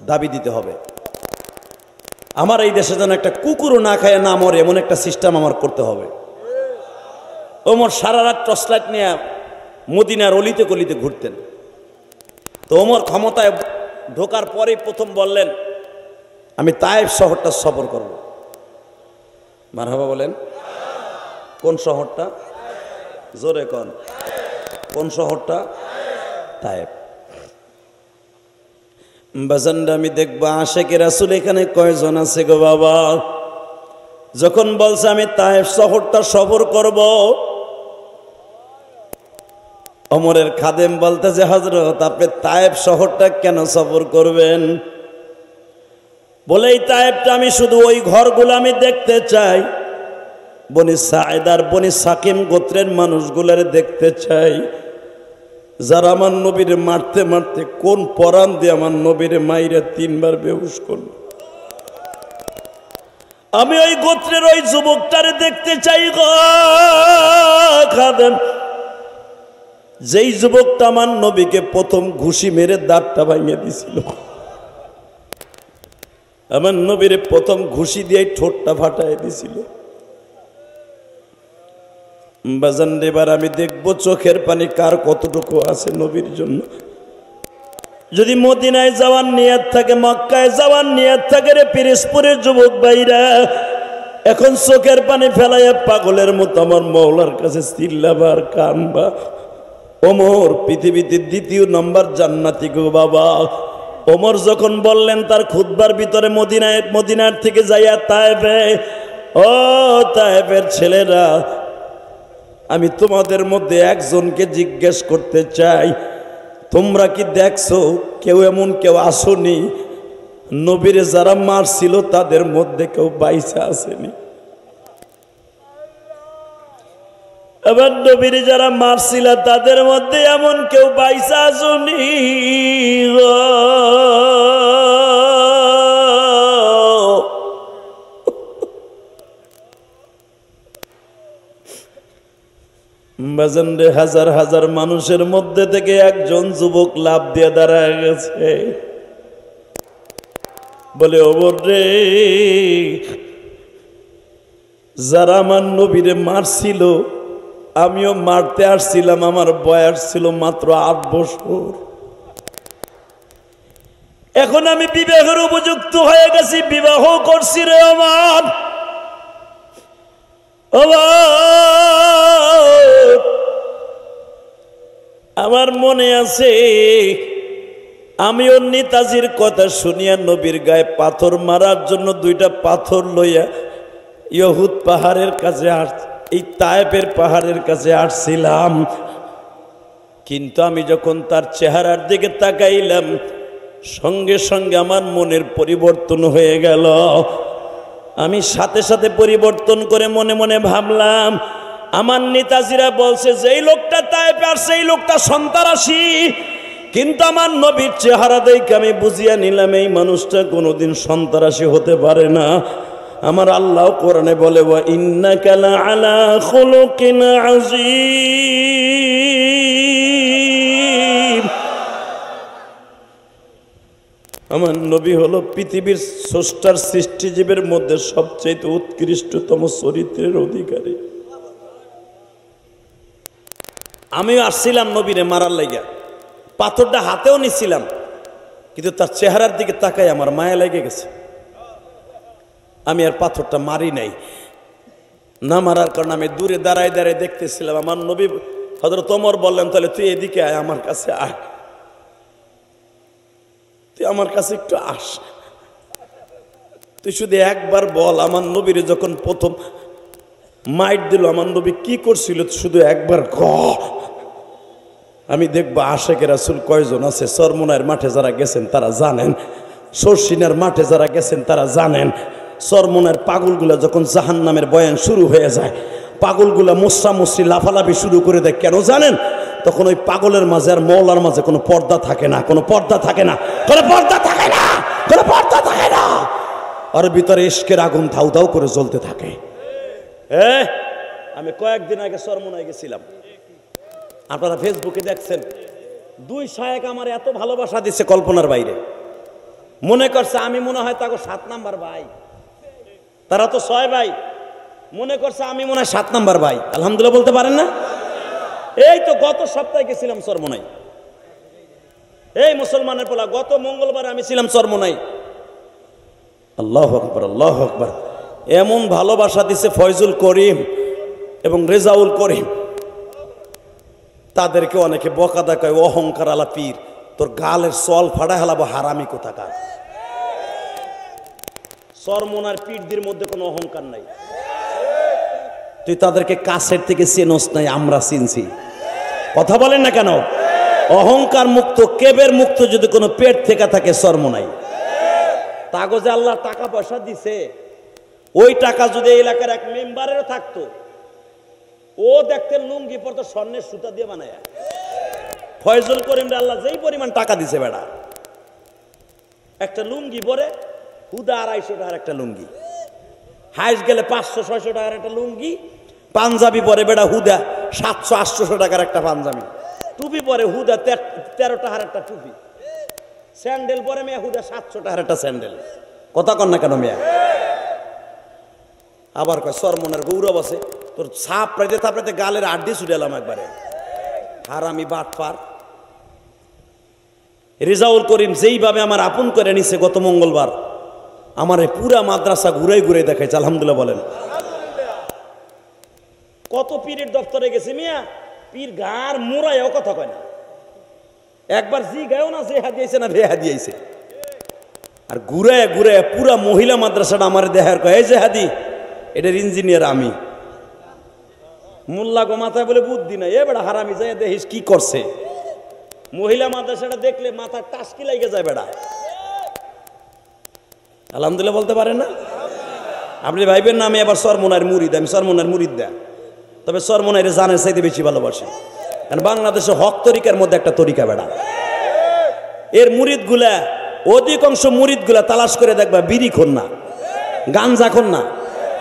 দাবি দিতে হবে। আমার এই দেশে যেন একটা কুকুরও না খাইয়া না মরে এমন একটা সিস্টেম আমার করতে হবে। ওমর সারা রাত টর্চলাইট নিয়ে মদিনার অলিতে গলিতে ঘুরতেন। তো ওমর ক্ষমতায় ঢোকার পরেই প্রথম বললেন, আমি তায়েফ শহরটা সফর করব। মারহাবা বলেন। কোন শহরটা? জোরে কোন, কোন শহরটা? তায়েফ। বাজানরা আমি দেখবা আশেকে রাসূল এখানে কয়জন আছে গো বাবা? যখন বলছে আমি তায়েফ শহরটা সফর করব, ওমরের খাদেম বলতেছে, হযরত আপনি তায়েফ শহরটা কেন সফর করবেন? বলে এই তায়েফটা আমি শুধু ওই ঘরগুলো আমি দেখতে চাই, বনি সাঈদার বনি সাকিম গোত্রের মানুষগুলারে দেখতে চাই, যারা আমার নবীর মারতে মারতে কোন পরাণ দিয়ে আমার নবীর মাইরা 3 বার বেহুশ করল। আমি ওই গোত্রের ওই যুবকটারে দেখতে চাই গো খাদেম, যেই যুবকটা আমার নবীকে প্রথম ঘুষি মেরে দাঁতটা ভাঙিয়ে দিছিল। আমার নবীর প্রথম ঘুষি দিয়ে ঠোঁটটা ফাটাই দিছিল। বাজান এবার আমি দেখবো চোখের পানি কার কতটুকু আছে নবীর জন্য। যদি মদিনায় যাওয়ার নিয়ত থাকে, মক্কায় যাওয়ার নিয়ত থাকে রে পিরোজপুরের যুবক ভাইরা, এখন চোখের পানি ফেলাইয়া পাগলের মতো আমার মওলার কাছে চিল্লাবার কানবা। ওমর পৃথিবীতে 2 নম্বর জান্নাতি গো বাবা। ওমর যখন বললেন তার খুতবার ভিতরে মদিনার থেকে যাইয়া তায়েফে, ও তায়েফের ছেলেরা, আমি তোমাদের মধ্যে একজনকে জিজ্ঞেস করতে চাই, তোমরা কি দেখছো কেউ এমন কেউ আসেনি নবীরে যারা মারছিল তাদের মধ্যে কেউ বাইসা আসেনি? আবার নবীরে যারা মারছিল তাদের মধ্যে এমন কেউ বাইসা আসেনি? বাজান রে, হাজার হাজার মানুষের মধ্যে থেকে একজন যুবক লাভ দিয়ে দাঁড়ায় গেছে, বলে ওমর রে, যারা আমার নবীরে মারছিল আমিও মারতে আসছিলাম, আমার বয়স ছিল মাত্র 8 বছর। এখন আমি বিবাহের উপযুক্ত হয়ে গেছি, বিবাহ করছি রে আমার। আমার মনে আছে আমিও নেতাজির কথা শুনিয়া নবীর গায়ে পাথর মারার জন্য 2টা পাথর লইয়া ইহুদ পাহাড়ের কাছে এই তায়েফের পাহাড়ের কাছে আসছিলাম। কিন্তু আমি যখন তার চেহারার দিকে তাকাইলাম, সঙ্গে সঙ্গে আমার মনের পরিবর্তন হয়ে গেল। আমি সাথে সাথে পরিবর্তন করে মনে মনে ভাবলাম, আমার নেতাজিরা বলছে যে এই লোকটা তায়েফে আসছে, এই লোকটা সন্ত্রাসী, কিন্তু আমার নবীর চেহারা দেখে আমি বুঝিয়া নিলাম এই মানুষটা কোনোদিন সন্ত্রাসী হতে পারে না। আমার আল্লাহ কোরআনে বলে, ওয়া ইন্নাকা লাআলা খুলুকিন আযীম। আমার নবী হলো পৃথিবীর স্রষ্টার সৃষ্টিজীবের মধ্যে সবচেয়ে উৎকৃষ্টতম চরিত্রের অধিকারী। আমিও আসছিলাম নবীরে মারার লাইগা, পাথরটা হাতেও নিছিলাম, কিন্তু তার চেহারার দিকে তাকাই আমার মায়া লেগে গেছে। আমি আর পাথরটা মারি নাই। না মারার কারণে আমি দূরে দাঁড়ায় দাঁড়ায় দেখতেছিলাম। আমার নবী হযরত ওমর বললেন, তাহলে তুই এদিকে আয়, আমার কাছে আয়, তুই আমার কাছে একটু আস, তুই শুধু একবার বল আমার নবীরে যখন প্রথম মাইট দিল আমার নবী কি করছিল, শুধু একবার ক, আমি দেখবো আশেকে রাসূল কয়জন আছে। চরমোনাইয়ের মাঠে যারা গেছেন তারা জানেন, শর্ষিনার মাঠে যারা গেছেন তারা জানেন। চরমোনাইয়ের পাগলগুলা যখন জাহান্নামের বয়ান শুরু হয়ে যায়, পাগলগুলা মুসরামুসরি লাফালাফি শুরু করে দেয়, কেন জানেন? তখন ওই পাগলের মাঝে আর মওলার মাঝে কোনো পর্দা থাকে না, কোনো পর্দা থাকে না, কোনো পর্দা থাকে না, কোনো পর্দা থাকে না। ওর ভিতরে ইশকের আগুন ধাউ ধাউ করে জ্বলতে থাকে। আমি কয়েকদিন আগে চরমোনাই গেছিলাম, আপনারা ফেসবুকে দেখছেন। 2 শায়েখ আমার এত ভালোবাসা দিচ্ছে কল্পনার বাইরে। মনে করছে আমি মনে হয় তাকে 7 নাম্বার ভাই, তারা তো 6 ভাই, মনে করছে আমি মনে হয় 7 নাম্বার ভাই। আলহামদুলিল্লাহ বলতে পারেন না? এই তো গত সপ্তাহে গেছিলাম চরমোনাই। এই মুসলমানের পোলা, গত মঙ্গলবার আমি ছিলাম চরমোনাই। আল্লাহু আকবার, আল্লাহু আকবার। এমন ভালোবাসা দিছে ফয়জুল করিম এবং রেজাউল করিম, তাদেরকে অনেকে বকাদা কয় অহংকার আলা পীর, তোর গালের সল ফাড়া হেলাবো হারামি কোথাকার। চরমোনার পীরদের মধ্যে কোনো অহংকার নাই। তুই তাদেরকে কাছের থেকে চেনস নাই, আমরা চিনছি। কথা বলেন না কেন? অহংকার মুক্ত, কেবের মুক্ত যদি কোনো পেট থেকে থাকে চরমোনাই। কাগজে আল্লাহ টাকা পয়সা দিছে, ওই টাকা যদি এই এলাকার এক মেম্বারেরও থাকতো, ও দেখতে লুঙ্গি পরতো স্বর্ণের সুতা দিয়ে বানায়। ফয়জুল করিম আল্লাহ যেই পরিমাণ টাকা দিছে, বেড়া একটা লুঙ্গি পরে হুদা 250 টাকার একটা লুঙ্গি, হাইস গেলে 500-600 টাকার একটা লুঙ্গি, পাঞ্জাবি পরে বেড়া হুদা 700-800 টাকার একটা পাঞ্জাবি, টুপি পরে হুদা 13 টাকার একটা টুপি, স্যান্ডেল পরে মেয়ে হুদা 700 টাকার একটা স্যান্ডেল। কথা কন না কেন মেয়া? আবার কয় চরমোনার গৌরব আছে, তোর সাপ প্রাইতে থাপড়াইতে গালের আড্ডি ছুটালাম একবারে। হারামি বাটপার। রেজাউল করিম যেইভাবে আমার আপন করে নিছে গত মঙ্গলবার, আমার পুরা মাদ্রাসা ঘুরাই ঘুরাই দেখাইছে। আলহামদুলিল্লাহ বলেন। কত পীরের দপ্তরে গেছে মিয়া, পীর গার মোড়ায়ও কথা কয় না, একবার জি গায়ও না যে হাদিয়েছে না ভে হাদিয়েছে। আর ঘুরায় ঘুরায় পুরা মহিলা মাদ্রাসাটা আমার দেখার কয়, এই যে হাদি এটার ইঞ্জিনিয়ার আমি। মোল্লা গো মাথায় বলে বুদ্ধি নাই, এ বেড়া হারামি যায় দেখিস কি করছে। মহিলা মাদ্রাসাটা দেখলে মাথার টাসকি লাগে যায় বেড়া। আলহামদুলিল্লাহ বলতে পারেন না? আপনি ভাইবেন না আমি এবার চরমোনাইয়ের মুরিদ, আমি চরমোনাইয়ের মুরিদ দেয়, তবে চরমোনাইয়ের জানের চাইতে বেশি ভালোবাসি। কারণ বাংলাদেশে হক তরিকার মধ্যে একটা তরিকা বেড়া। এর মুরিদ গুলা, অধিকাংশ মুরিদ গুলা তালাশ করে দেখবা বিড়ি খন না, গাঞ্জা খন না,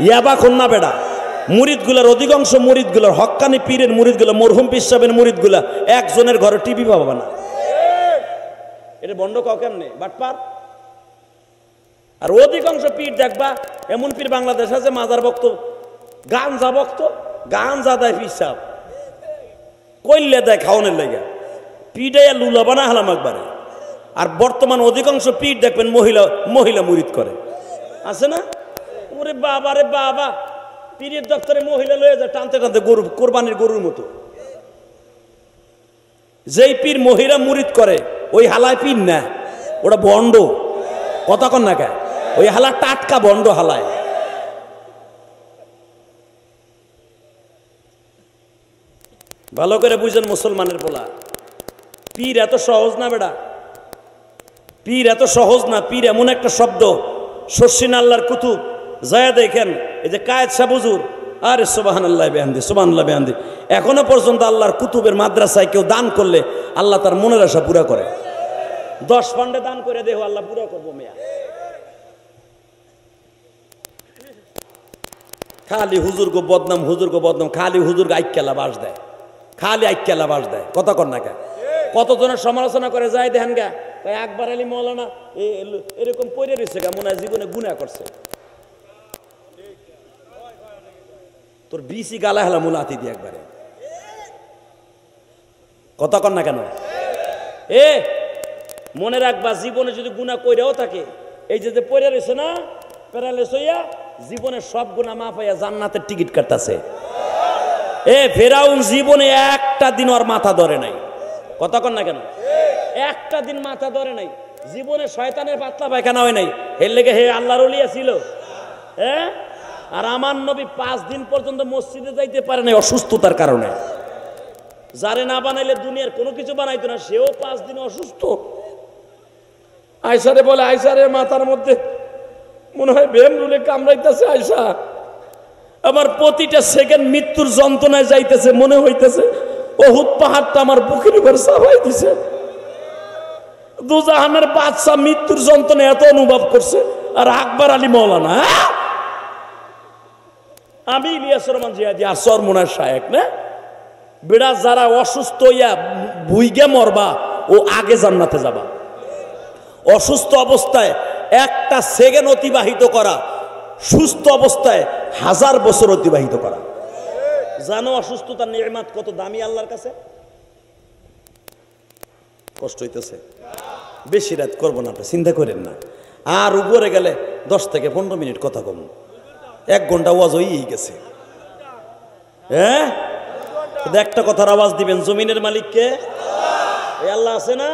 ইয়াবা খন না বেড়া, মুরিদগুলার অধিকাংশ মুরিদগুলার হক্কানি পীরের মুরিদগুলা মরহুম পীর সাহেবের মুরিদগুলা একজনের ঘরে টিভি পাবা না। এটা বন্ধ কাউ কেমনে বাটপার। আর অধিকাংশ পীর দেখবা এমন পীর বাংলাদেশ আছে মাজার ভক্ত গাঞ্জা ভক্ত, গাঞ্জা দেয় পীর সাহেব কইলে দেয় খাওয়ানোর লেগে পিডাইয়া লুলা বানা হালাম একবারে। আর বর্তমান অধিকাংশ পীর দেখবেন মহিলা মহিলা মুরিদ করে আছে না। ওরে বাবা রে বাবা, পীরের দপ্তরে মহিলা লয়ে যায় টানতে টানতে গরু, কোরবানির গরুর মতো। যেই পীর মহিলা মুরিদ করে ওই হালায় পীর না, ওটা বন্ড। কথা কন না কে, ওই হালা টাটকা বন্ড হালায়। ভালো করে বুঝেন মুসলমানের পোলা, পীর এত সহজ না বেটা, পীর এত সহজ না। পীর এমন একটা শব্দ, শর্ষিন আল্লাহর কুতুব যায় দেখেন এই যে কায়েদ শাহ হুজুর, আরে সুবহানাল্লাহ বিহামদি সুবহানাল্লাহ বিহামদি, এখনো পর্যন্ত আল্লাহর কুতুবের মাদ্রাসায় কেউ দান করলে আল্লাহ তার মনের আশা পুরা করে। 10 পান্ডে দান করে দেহ আল্লাহ পুরা করবো মেয়া। খালি হুজুর গো বদনাম, হুজুর গো বদনাম, খালি হুজুর আইক্যালা বাস দেয়, খালি আইক্যালা বাস দেয়। কথা কর না কে, কতজনের সমালোচনা করে যায় দেখেন গা, আকবর আলী মৌলানা এরকম পড়ে রয়েছে গা, মনে হয় জীবনে গুনাহ করছে। তোর বিসি গালা হেলা মুলাতি দিয়ে একবারে। কথা কর না কেন, এ মনে রাখবা জীবনে যদি গুনাহ কইরাও থাকে, এই যে পড়ে রয়েছে না প্যারালাইসিস হইয়া, জীবনের সব গুনাহ মাফ হইয়া জান্নাতের টিকিট কাটতাছে। এ ফেরাউন জীবনে একটা দিন ওর মাথা ধরে নাই। কথা কন না কেন, একটা দিন মাথা ধরে নাই, জীবনে শয়তানের পাতলা পায়খানা হয় নাই। এর লেগে হে আল্লাহর ওলিয়া ছিল। হ্যাঁ, আর আমার নবী 5 দিন পর্যন্ত মসজিদে যাইতে পারে নাই অসুস্থতার কারণে। যারে না বানাইলে দুনিয়ার কোনো কিছু বানাইতো না, সেও 5 দিন অসুস্থ। আয়সারে বলে, আয়সারে মাথার মধ্যে মনে হয় বেমরুলে কামড়াইতেছে, আয়সা আমার প্রতিটা সেকেন্ড মৃত্যুর যন্ত্রণায় যাইতেছে, মনে হইতেছে ওহুদ পাহাড়টা আমার বুকের উপর চাপাই দিছে। দুজাহানের বাদশা মৃত্যুর যন্ত্রণা এত অনুভব করছে, আর আকবর আলী মৌলানা, আমি ইলিয়াস রহমান জিয়াদি আর চরমোনার শায়েক না বেড়া, যারা অসুস্থ হইয়া ভুইগে মরবা ও আগে জান্নাতে যাবা। অসুস্থ অবস্থায় একটা সেকেন্ড অতিবাহিত করা, সুস্থ অবস্থায় 1000 বছর অতিবাহিত করা। জানো অসুস্থতার নিয়ামত কত দামি আল্লাহর কাছে? কষ্ট হইতেছে, বেশি রাত করবো না, চিন্তা করেন না। আর উপরে গেলে 10 থেকে 15 মিনিট কথা কম, 1 ঘন্টা ওয়াজ হয়েই গেছে। হ্যাঁ, একটা কথার আওয়াজ দিবেন, জমিনের মালিককে এই আল্লাহ আছে না।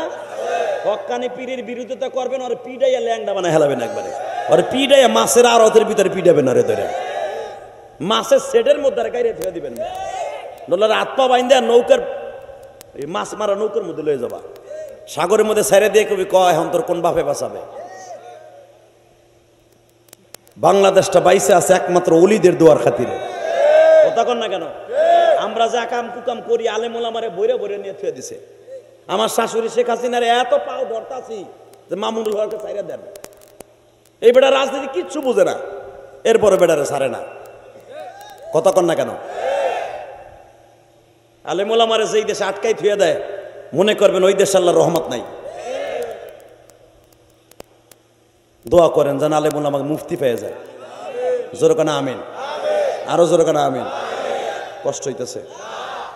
হক্কানি পীরের বিরোধিতা করবেন, আর পিডাইয়া ল্যাংডা বানায় হেলাবেন একবারে, আর পিডাইয়া মাছের আড়তের ভিতরে পিডাবেন, আরে ধরে মাছের সেটের মধ্যে গাইরে ফেলে দিবেন, নলার হাত পা বাইন্দা নৌকার মাছ মারা নৌকার মধ্যে লয়ে যাবা, সাগরের মধ্যে ছেড়ে দিয়ে কবি কয় এখন তোর কোন বাপে বাঁচাবে। বাংলাদেশটা বাইসে আছে একমাত্র ওলিদের দোয়ার খাতিরে। কথা কন না কেন, আমরা যা কাম কুকাম করি আলেম ওলামারে বইরে বইরে নিয়ে থুয়ে দিছে। আমার শাশুড়ি শেখ হাসিনার এত পাও ধরতাছি যে মামুনুল হককে ছাইরা দেন। এই বেটা রাজনীতি কিচ্ছু বুঝে না, এরপরে বেটারে ছাড়ে না। কথা কন না কেন, আলেম ওলামারে যেই দেশে আটকাই থুয়ে দেয়, মনে করবেন ওই দেশে আল্লাহর রহমত নাই। দোয়া করেন যেন আলেম ওলামাকে মুফতি পেয়ে যায়। জোরে কানা আমিন, আরো জোরে কানা আমিন। কষ্ট হইতেছে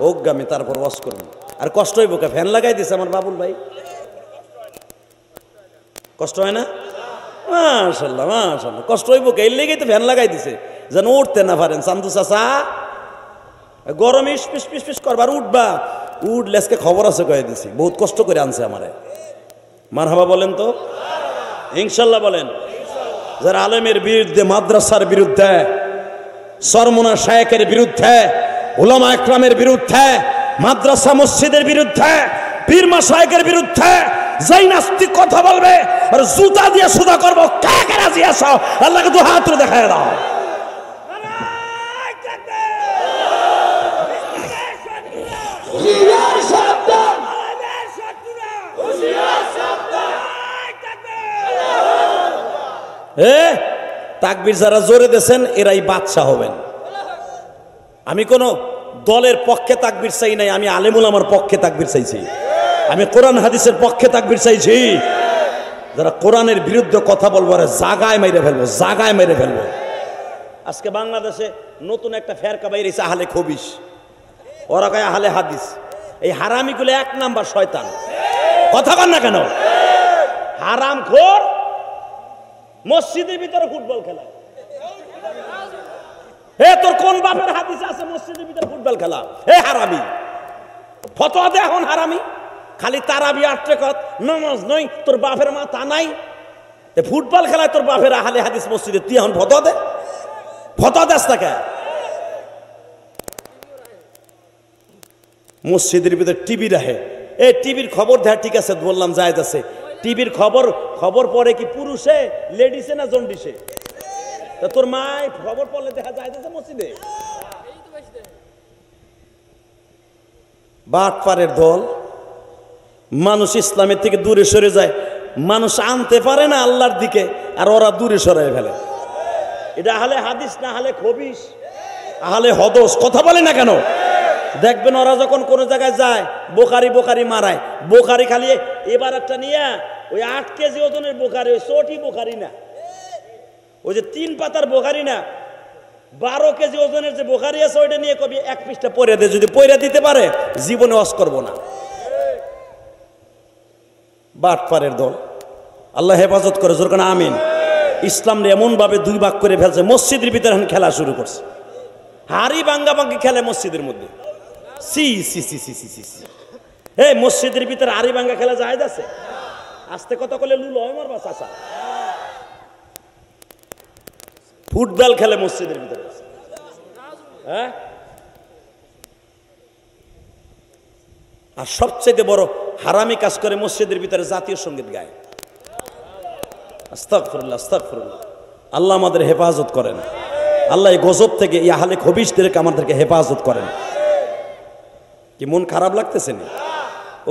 অজ্ঞামী, তারপর ওয়াজ করুন। আর কষ্ট হইব কে, ফ্যান লাগাই দিছে আমার বাবুল ভাই, কষ্ট হয় না? মাশাআল্লাহ মাশাআল্লাহ, কষ্ট হইব কে, এর লেগেই তো ফ্যান লাগাই দিছে যেন উঠতে না পারেন। চান্দু চাচা গরমে পিস পিস পিস করবার উঠবা, উঠলে আজকে খবর আছে কয়ে দিছি, বহুত কষ্ট করে আনছে আমারে। মারহাবা বলেন তো, ইনশাল্লাহ বলেন। যারা আলেমের বিরুদ্ধে, মাদ্রাসার বিরুদ্ধে, চরমোনা শায়েকের বিরুদ্ধে, উলামা একরামের বিরুদ্ধে, মাদ্রাসা মসজিদের বিরুদ্ধে, পীর মাশায়েখের বিরুদ্ধে যেই নাস্তিক কথা বলবে আর জুতা দিয়ে সুদা করবো, কে কে রাজি আছো? আল্লাহকে 2 হাত তুলে দেখায় দাও। তাকবীর যারা জোরে দেন এরাই বাদশা হবেন। আমি কোনো দলের পক্ষে তাকবীর চাই নাই, আমি আলেমুল আমার পক্ষে তাকবীর চাইছি, আমি কোরআন হাদিসের পক্ষে তাকবীর চাইছি। যারা কোরআনের বিরুদ্ধে কথা বলবো আরে জাগায় মেরে ফেলবো, জাগায় মেরে ফেলবো। আজকে বাংলাদেশে নতুন একটা ফেরকা বাইরেছে আহলে খবিস, ওরা কয় আহলে হাদিস। এই হারামিগুলো এক নাম্বার শয়তান। কথা কন না কেন? হারামখোর মসজিদের ভিতরে ফুটবল খেলা। হে তোর কোন বাপের হাদিস আছে মসজিদের ভিতরে ফুটবল খেলা? হে হারামি, ফতোয়া দে এখন হারামি। খালি তারাবি আটটে কত নামাজ নই, তোর বাপের মাথা নাই। ফুটবল খেলায় তোর বাপের আহলে হাদিস মসজিদে, তুই এখন ফতোয়া দে। ফতোয়া দেস না কে? মসজিদের ভিতরে টিভি রাখে, এই টিভির খবর দেয়, ঠিক আছে বললাম জায়েজ আছে। টিভির খবর পড়ে কি পুরুষে, লেডিসে না জন্ডিসে? তা তোর মায় খবর পড়লে দেখা জায়েজ আছে মসজিদে? বাটপারের দল। মানুষ ইসলামের থেকে দূরে সরে যায়, মানুষ আনতে পারে না আল্লাহর দিকে, আর ওরা দূরে সরাই ফেলে। এটা আহলে হাদিস না আহলে খবিস, আহলে হদস। কথা বলে না কেন? দেখবেন ওরা যখন কোনো জায়গায় যায় বোখারি মারায়। বোখারি খালি এবার একটা নিয়ে ওই 8 কেজি ওজনের বোখারি, ওই চটি বোখারি না, ওই যে 3 পাতার বোখারি না, 12 কেজি ওজনের যে বোখারি আছে ওইটা নিয়ে কবি 1 পৃষ্ঠা পড়ে দে। যদি পড়ে দিতে পারে জীবনে ওয়াজ করবো না। বাটপারের দল। আল্লাহ হেফাজত করে, জোর কানা আমিন। ইসলাম এমন ভাবে 2 ভাগ করে ফেলছে, মসজিদের ভিতরে এখন খেলা শুরু করছে। হাড়ি ভাঙ্গাভাঙ্গি খেলে মসজিদের মধ্যে। সি সি সি সি সি সি। এই মসজিদের ভিতরে হাড়ি ভাঙ্গা খেলা জায়েজ আছে? আস্তে কথা বলে লুল হয় মারবা চাচা। ফুটবল খেলে মসজিদের ভিতরে, হ্যাঁ? আর সবচেয়ে বড় হারামি কাজ করে মসজিদের ভিতরে জাতীয় সঙ্গীত গায়। আস্তাগফিরুল্লাহ, আস্তাগফিরুল্লাহ। আল্লাহ আমাদের হেফাজত করেন। আল্লাহ এই গজব থেকে, এই আহলে খবিসদেরকে আমাদেরকে হেফাজত করেন। কি মন খারাপ লাগতেছে না?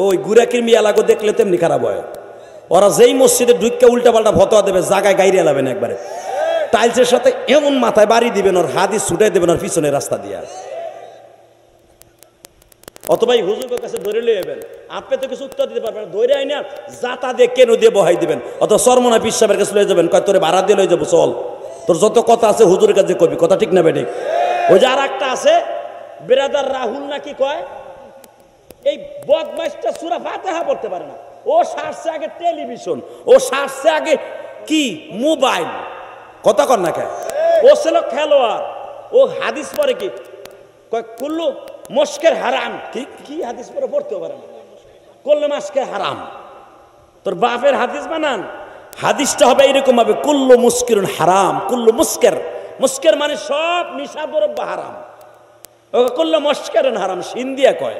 ওই গুরাকির মিয়া লাগো দেখলে তেমনি খারাপ হয়। ওরা যেই মসজিদে ঢুকে উল্টা পাল্টা ফতোয়া দেবে, জায়গায় গাইরে এলাবেন একবারে, টাইলসের সাথে এমন মাথায় বাড়ি দিবেন, ওর হাদিস ছুটাই দেবেন ওর পিছনে রাস্তা দিয়া। অথবা হুজুরের কাছে ধরে লিয়ে যাবেন, আপনি তো কিছু উত্তর দিতে পারবেন না, ধরে আই না জাতা দিয়ে কেন দিয়ে বহাই দিবেন। অথবা সরমনা পীর সাহেবের কাছে লয়ে যাবেন, কয় তোরে ভাড়া দিয়ে লয়ে যাবো, চল তোর যত কথা আছে হুজুরের কাছে কবি। কথা ঠিক না বেঠি? ওই যে আর একটা আছে বেরাদার রাহুল নাকি কয়, এই বদমাইশটা সূরা ফাতিহা পড়তে পারে না। ও সারছে আগে টেলিভিশন, ও সারছে আগে কি মোবাইল। কথা কর না কে? ও ছিল খেলোয়াড়, ও হাদিস পড়ে কি কয় কুল্লু মস্কের হারাম। কি হাদিস পড়ে পড়তেও পারে না, কুল্লু মস্কের হারাম। তোর বাপের হাদিস বানান। হাদিসটা হবে এরকম হবে, কুল্লু মুস্কিরুন হারাম, কুল্লু মুস্কের। মুস্কের মানে সব নিশা দ্রব্য হারাম। ও কুল্লু মস্কেরুন হারাম, সিন্দিয়া কয়।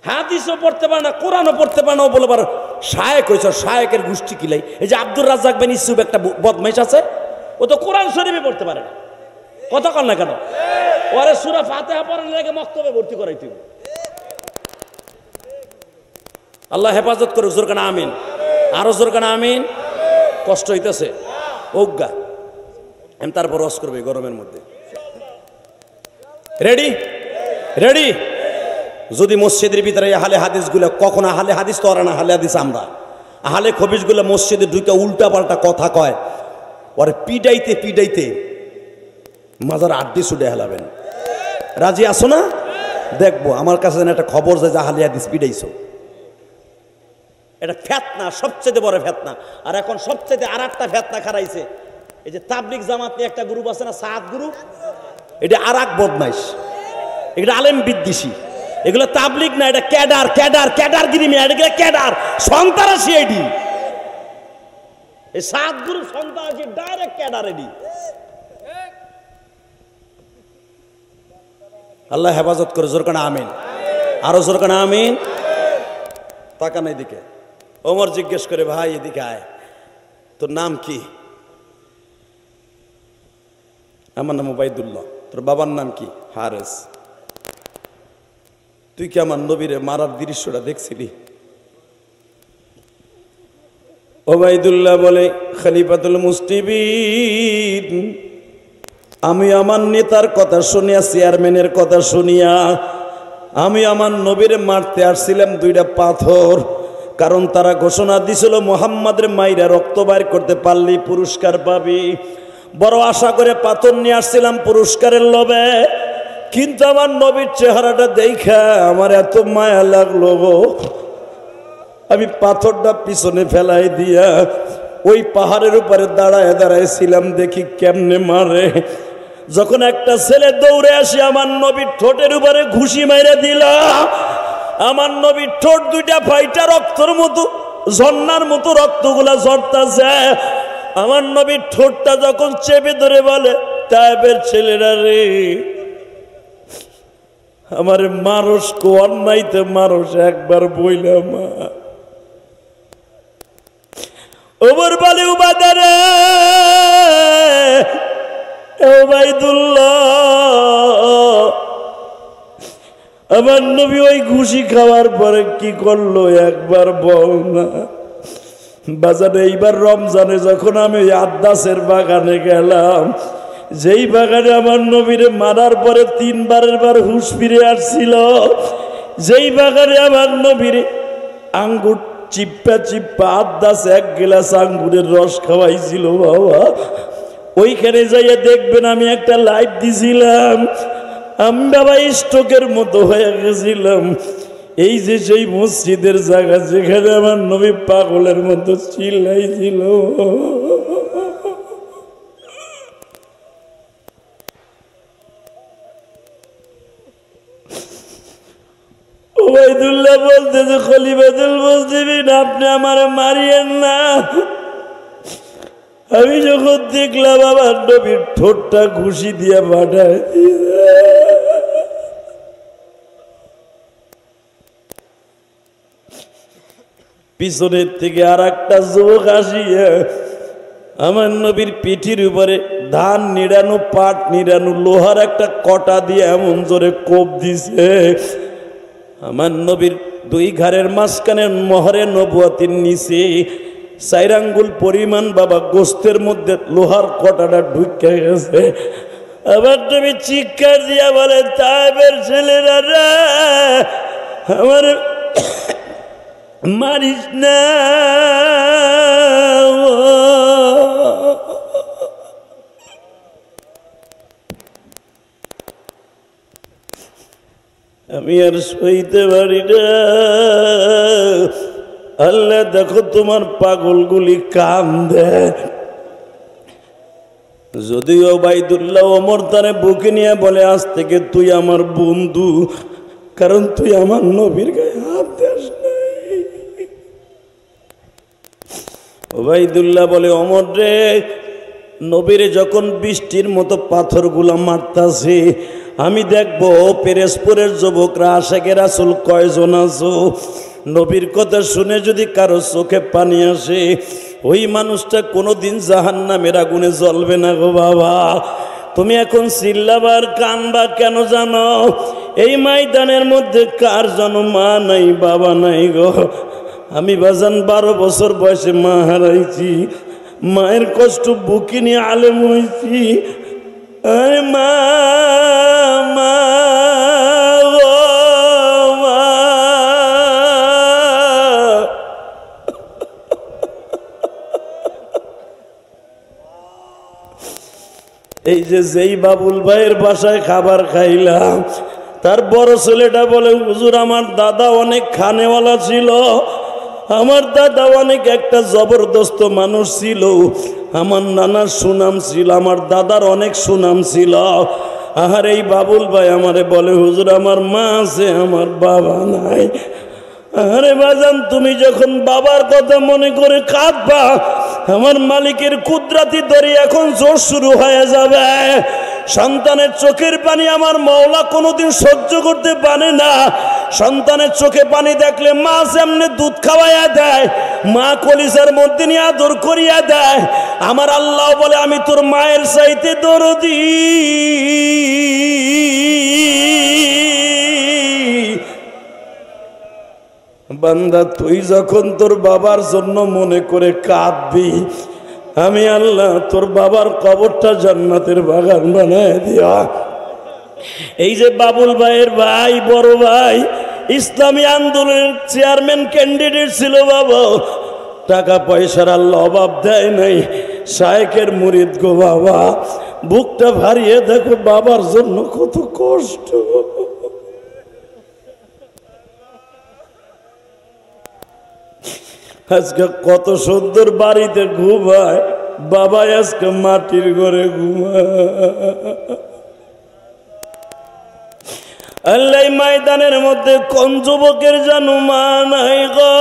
হাদিসও পড়তে পারে না, কোরআনও পড়তে পারে না, ও বলে পারে শায়েক হয়েছে। শায়েকের গোষ্ঠী কিলাই। এই যে আব্দুর রাজ্জাক বিন ইউসুফ একটা বদমাইশ আছে, ও তো কোরআন শরীফে পড়তে পারে না। কথা কর না কেন? ওরে সূরা ফাতিহা পড়ার লাগে মক্তবে ভর্তি করাইতে হবে। আল্লাহ হেফাজত করুক, জোর কানা আমিন। আরো জোর কানা আমিন। কষ্ট হইতেছে ওগা, আমি তারপর রস করবে গরমের মধ্যে। Ready ready. যদি মসজিদের ভিতরে আহলে হাদিসগুলো, কখন আহলে হাদিস তো ওরা না, আহলে হাদিস আমরা, আহলে খবিসগুলো মসজিদে ঢুকে উল্টা পাল্টা কথা কয়, ওরে পিডাইতে পিডাইতে মাজার আড্ডি ছুটে হেলাবেন। রাজি আসো না? দেখবো আমার কাছে যেন একটা খবর যায় যে আহলে হাদিস পিডাইছো। এটা ফেতনা, সবচেয়ে বড় ফেতনা। আর এখন সবচেয়ে আর একটা ফেতনা খারাইছে, এই যে তাবলিগ জামাত নিয়ে একটা গ্রুপ আছে না, 7 গ্রুপ, এটা আর এক বদমাইশ, এটা আলেম বিদ্বেষী। এগুলো তাবলিগ না, এটা ক্যাডার, ক্যাডার, ক্যাডারগিরি মিয়া, এটা ক্যাডার, সন্ত্রাসী। এডি এই 7 গ্রুপ সন্ত্রাসী, ডাইরেক্ট ক্যাডার। এডি আল্লাহ হেফাজত করে, জোর কানা আমিন। আরো জোর কানা আমিন। তাকান এদিকে। ওমর জিজ্ঞেস করে, ভাই এদিকে আয়, তোর নাম কি? আমার নাম ওবাইদুল্লাহ। তোর বাবার নাম কি? হারেস। তুই কি আমার নবীরে মারার দৃশ্যটা দেখছিলি? ওবাইদুল্লাহ বলে, খলিফাতুল মুসলিমিন আমি আমার নেতার কথা শুনিয়া, চেয়ারম্যানের কথা শুনিয়া আমি আমার নবীরে মারতে আসছিলাম দুইটা পাথর। কারণ তারা ঘোষণা দিছিল মুহাম্মাদের মাইরা রক্ত বাইর করতে পারলেই পুরস্কার পাবি। বড় আশা করে পাথর নিয়ে আসছিলাম পুরস্কারের লোভে, কিন্তু আমার নবীর চেহারাটা দেখা আমার এত মায়া লাগলো গো, আমি পাথরটা পিছনে ফেলাই দিয়া ওই পাহাড়ের উপরে দাঁড়ায় দাঁড়াইছিলাম, দেখি কেমনে মারে। যখন একটা ছেলে দৌড়ে আসে আমার নবীর ঠোঁটের উপরে ঘুষি মাইরা দিল, আমার নবীর ঠোঁট দুইটা ফাইটা রক্তর মতো, ঝর্ণার মতো রক্তগুলা ঝরতাছে। আমার নবীর ঠোঁটটা যখন চেপে ধরে বলে, তাইবের ছেলেরা রে, আমার মানুষ কো অন্যাইতে মানুষ একবার বইলাম ওমর বলে, উবাদারে ওবাইদুল্লাহ, আমার নবী ওই ঘুষি খাওয়ার পরে কি করলো একবার বল না। বাজারে এইবার রমজানে যখন আমি আদ্দাসের বাগানে গেলাম, যেই বাগানে আমার নবীরে মারার পরে 3 বার হুঁশ ফিরে আসছিল, যেই বাগানে আমার নবীরে আঙ্গুর চিপ্পা চিপ্পা আদ্দাস 1 গ্লাস আঙ্গুরের রস খাওয়াইছিল বাবা, ওইখানে যাইয়া দেখবেন আমি একটা লাইভ দিছিলাম, আমি বাবা স্ট্রোকের মতো হয়ে গেছিলাম। এই যে সেই মসজিদের জায়গা যেখানে আমার নবী পাগলের মতো চিল্লাইছিল, ওবাইদুল্লাহ বলতেছে, খলিফাতুল মুসলিমিন আপনি আমার মারিয়েন না। আমি যখন দেখলাম আমার নবীর ঠোঁটটা ঘুষি দিয়া পাঠায়, পিছনের থেকে আর একটা যুবক আসিয়া আমার নবীর পিঠির উপরে ধান নিড়ানো, পাট নিড়ানো লোহার একটা কটা দিয়ে এমন জোরে কোপ দিছে, আমার নবীর 2 ঘাড়ের মাঝখানে মোহরে নবুয়তের নিচে 4 আঙ্গুল পরিমাণ বাবা গোস্তের মধ্যে লোহার কটাটা ঢুকে গেছে। আবার তুমি চিৎকার দিয়া বলে, তাইবের ছেলেরা রে, আমার মারিস না। আমি আর সইতে পারি না। আল্লাহ দেখো তোমার পাগলগুলি কান্দে। যদিও ওবাইদুল্লাহ ওমর তারে বুকে নিয়ে বলে, আজ থেকে তুই আমার বন্ধু, কারণ তুই আমার নবীর গায়ে হাত দিস নাই। ওবাইদুল্লাহ বলে, ওমর রে, নবীরে যখন বৃষ্টির মতো পাথরগুলা মারতাছে, আমি দেখবো পেরেসপুরের যুবকরা আশিকে রাসূল কয়জন আছো। নবীর কথা শুনে যদি কারো চোখে পানি আসে, ওই মানুষটা কোনোদিন জাহান্নামের আগুনে জ্বলবে না গো বাবা। তুমি এখন চিল্লাবার কানবা কেন জানো? এই ময়দানের মধ্যে কার যেন মা নাই, বাবা নাই গো। আমি বাজান 12 বছর বয়সে মা হারাইছি, মায়ের কষ্ট বুকে নিয়ে আলেম হয়েছি। আরে মা, মা গো মা। এই যে যেই বাবুল ভাইয়ের বাসায় খাবার খাইলাম, তার বড় ছেলেটা বলে, হুজুর আমার দাদা অনেক খানেওয়ালা ছিল, আমার দাদা অনেক একটা জবরদস্ত মানুষ ছিল, আমার নানার সুনাম ছিল, আমার দাদার অনেক সুনাম ছিল। আর এই বাবুল ভাই আমারে বলে, হুজুর আমার মা আছে, আমার বাবা নাই। আরে বাজান, তুমি যখন বাবার কথা মনে করে কাঁদবা, আমার মালিকের কুদরতি দরি এখন জোর শুরু হয়ে যাবে। সন্তানের চোখের পানি আমার মওলা কোনোদিন সহ্য করতে পারে না। সন্তানের চোখে পানি দেখলে মা যেমনি দুধ খাওয়াইয়া দেয়, মা কলিজার মধ্যে নিয়ে আদর করিয়া দেয়, আমার আল্লাহ বলে, আমি তোর মায়ের চাইতে দরদি। বান্দা, তুই যখন তোর বাবার জন্য মনে করে কাঁদবি, আমি আল্লাহ তোর বাবার কবরটা জান্নাতের বাগান বানায় দিয়া। এই যে বাবুল ভাইয়ের ভাই, বড় ভাই, ইসলামী আন্দোলনের চেয়ারম্যান ক্যান্ডিডেট ছিল বাবা, টাকা পয়সার আল্লাহ অভাব দেয় নাই, শায়েকের মুরিদ গো বাবা, বুকটা ভারিয়ে দেখো বাবার জন্য কত কষ্ট। আজকে কত সুন্দর বাড়িতে ঘুমায় বাবা, আজকে মাটির ঘরে ঘুমায়। আল্লাহ ময়দানের মধ্যে কোন যুবকের জানো মা নাই গো,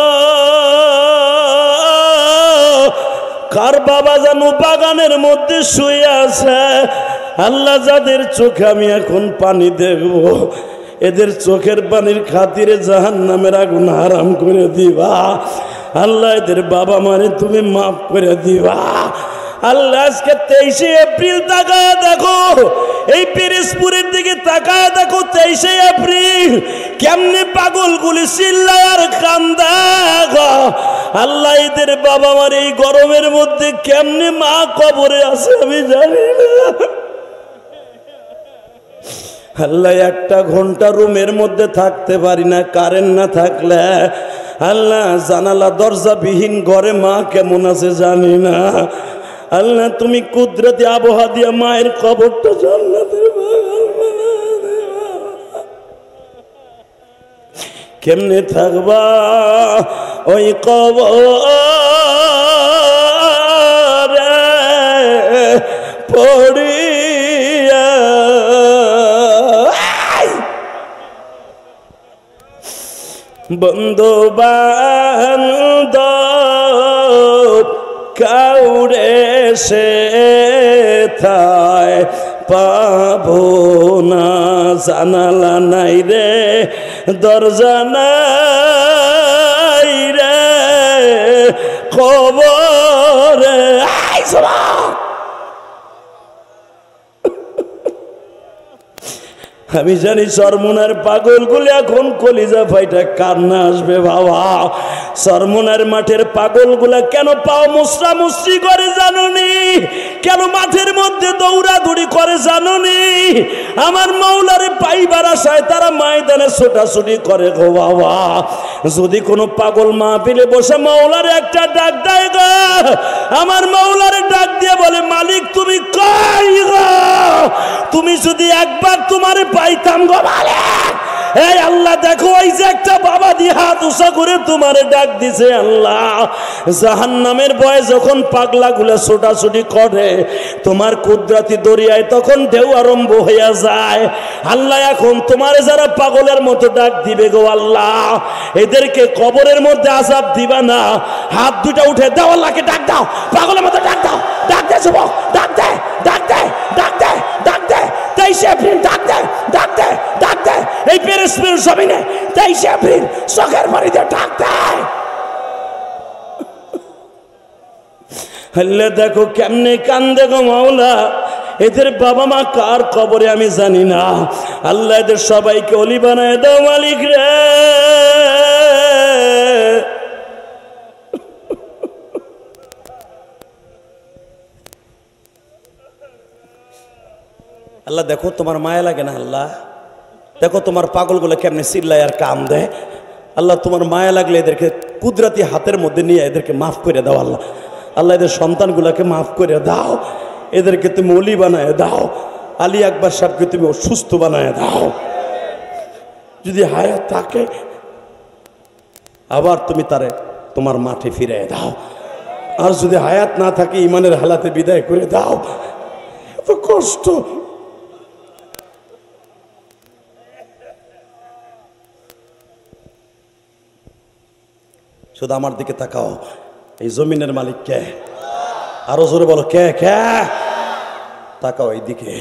কার বাবা জানো বাগানের মধ্যে শুয়ে আছে। আল্লাহ যাদের চোখে আমি এখন পানি দেখব, এদের চোখের পানির খাতিরে জাহান্নামের আগুন হারাম করে দিবা। আল্লাহ এদের বাবা মারে তুমি মাফ করে দিবা। আল্লাহ আজকে 23 এপ্রিল তাকায় দেখো, এই পিরিজপুরের দিকে তাকায় দেখো, 23 এপ্রিল কেমনে পাগলগুলি চিল্লায় আর কান্দে গো। আল্লাহ এদের বাবা মার এই গরমের মধ্যে কেমনে মা কবরে আছে আমি জানি না। আল্লাহ একটা ঘন্টা রুমের মধ্যে থাকতে পারি না কারেন্ট না থাকলে। আল্লাহ জানালা দরজা বিহীন ঘরে মা কেমন আছে জানি না। আল্লাহ তুমি কুদরতি আবহাওয়া দিয়ে মায়ের কবরটা জান্নাতের বাগান বানায় দিবা। কেমনে থাকবা ওই কবরে পড়িয়া, বন্ধু বান্ধব কাউরে সে থায় পাবো না, জানালা নাই রে দরজা নাই রে কবরে। আমি জানি চরমোনার পাগলগুলি এখন কলিজা ফাইটা কান্না আসবে বাবা। চরমোনার মাঠের পাগলগুলা কেন পাও মুসরা মুসরি করে জানুনি, কেন মাঠের মধ্যে দৌড়াদৌড়ি করে জানুনি। আমার মাওলারে পাইবার আশায় তারা ময়দানে ছোটাছুটি করে গো বাবা। যদি কোনো পাগল মাহফিলে বসে মাওলারে একটা ডাক দেয় গো, আমার মাওলারে ডাক দিয়ে বলে মালিক তুমি কই গো, তুমি যদি একবার তোমারে পাইতাম গো মালিক। এই আল্লাহ দেখো ওই যে একটা বাবা দিয়ে হাত উঁচা করে তোমারে ডাক দিছে। আল্লাহ জাহান্নামের ভয়ে যখন পাগলা গুলা ছোটাছুটি করে তোমার কুদরতি দরিয়ায় তখন ঢেউ আরম্ভ হইয়া যায়। আল্লাহ এখন তোমারে যারা পাগলের মতো ডাক দিবে গো আল্লাহ, এদেরকে কবরের মধ্যে আযাব দিবা না। হাত দুটা উঠে দাও, আল্লাহকে ডাক দাও, পাগলের মতো ডাক দাও, ডাক দে যুবক, ডাক দে, ডাক দে, ডাক দে, ডাক দে। 23 এপ্রিল ডাক দে, ডাক দে, ডাক দে। এই পিরিজপুর জমিনে 23 এপ্রিল চোখের পানিতে ডাক দে। আল্লাহ দেখো কেমনে কান্দে গো মাওলা। এদের বাবা মা কার কবরে আমি জানি না। আল্লাহ এদের সবাইকে ওলি বানায় দাও মালিক রে। আল্লাহ দেখো তোমার মায়া লাগে না? আল্লাহ দেখো তোমার পাগলগুলো কেমনে চিল্লায় আর কাম দেয়। আল্লাহ তোমার মায়া লাগলে এদেরকে কুদরতি হাতের মধ্যে নিয়ে এদেরকে মাফ করে দাও। আল্লাহ আল্লাহ এদের সন্তানগুলোকে মাফ করে দাও, এদেরকে তুমি ওলি বানায় দাও। আলী আকবর সাহেবকে তুমি অসুস্থ বানায় দাও। যদি হায়াত থাকে আবার তুমি তারে তোমার মাঠে ফিরে দাও, আর যদি হায়াত না থাকে ইমানের হালাতে বিদায় করে দাও। এত কষ্ট। শুধু আমার দিকে তাকাও। এই জমিনের মালিক কে? আরো জোরে বলো কে? কে? তাকাও এই দিকে।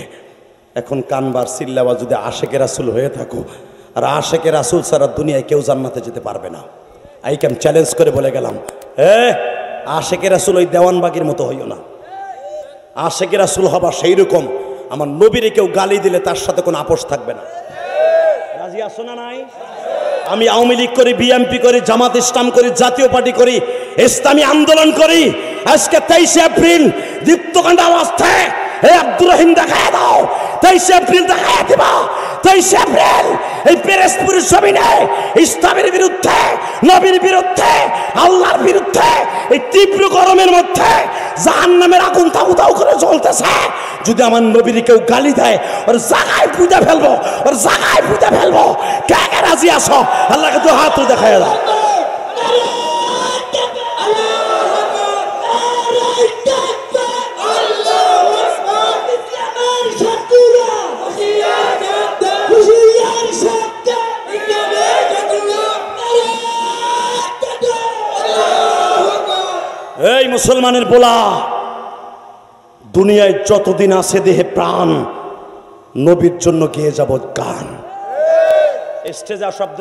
এখন কানবার চিল্লাবা যদি আশেকে রাসূল হয়ে থাকো, আর আশেকে রাসূল ছাড়া দুনিয়ায় কেউ জান্নাতে যেতে পারবে না। আইকে আমি চ্যালেঞ্জ করে বলে গেলাম, আশেকে রাসূল ওই দেওয়ানবাগির মতো হইও না। আশেকে রাসূল হবা সেই রকম আমার নবীরে কেউ গালি দিলে তার সাথে কোনো আপোষ থাকবে না। রাজি আছো না নাই? আমি আওয়ামী লীগ করি, বিএনপি করি, জামাত ইসলাম করি, জাতীয় পার্টি করি, ইসলামী আন্দোলন করি, আজকে 23 এপ্রিল দীপ্তকাণ্ড অবস্থায় এই আব্দুর রহিম দেখায় দাও, 23 এপ্রিল দেখায় দিবা। 23 এপ্রিল এই পিরোজপুরের জমিনে ইসলামের বিরুদ্ধে, নবীর বিরুদ্ধে, আল্লাহর বিরুদ্ধে এই তীব্র গরমের মধ্যে জাহান্নামের আগুন তাউ তাউ করে জ্বলতেছে। যদি আমার নবীর কেউ গালি দেয়, ওর জায়গায় পুঁতে ফেলবো, ওর জায়গায় পুঁতে ফেলবো। কে কে রাজি আছো? আল্লাহকে তো হাত দেখায় দাও। এই মুসলমানের পোলা, দুনিয়ায় যতদিন আছে দেহে প্রাণ, নবীর জন্য গেয়ে যাব গান। স্টেজে শব্দ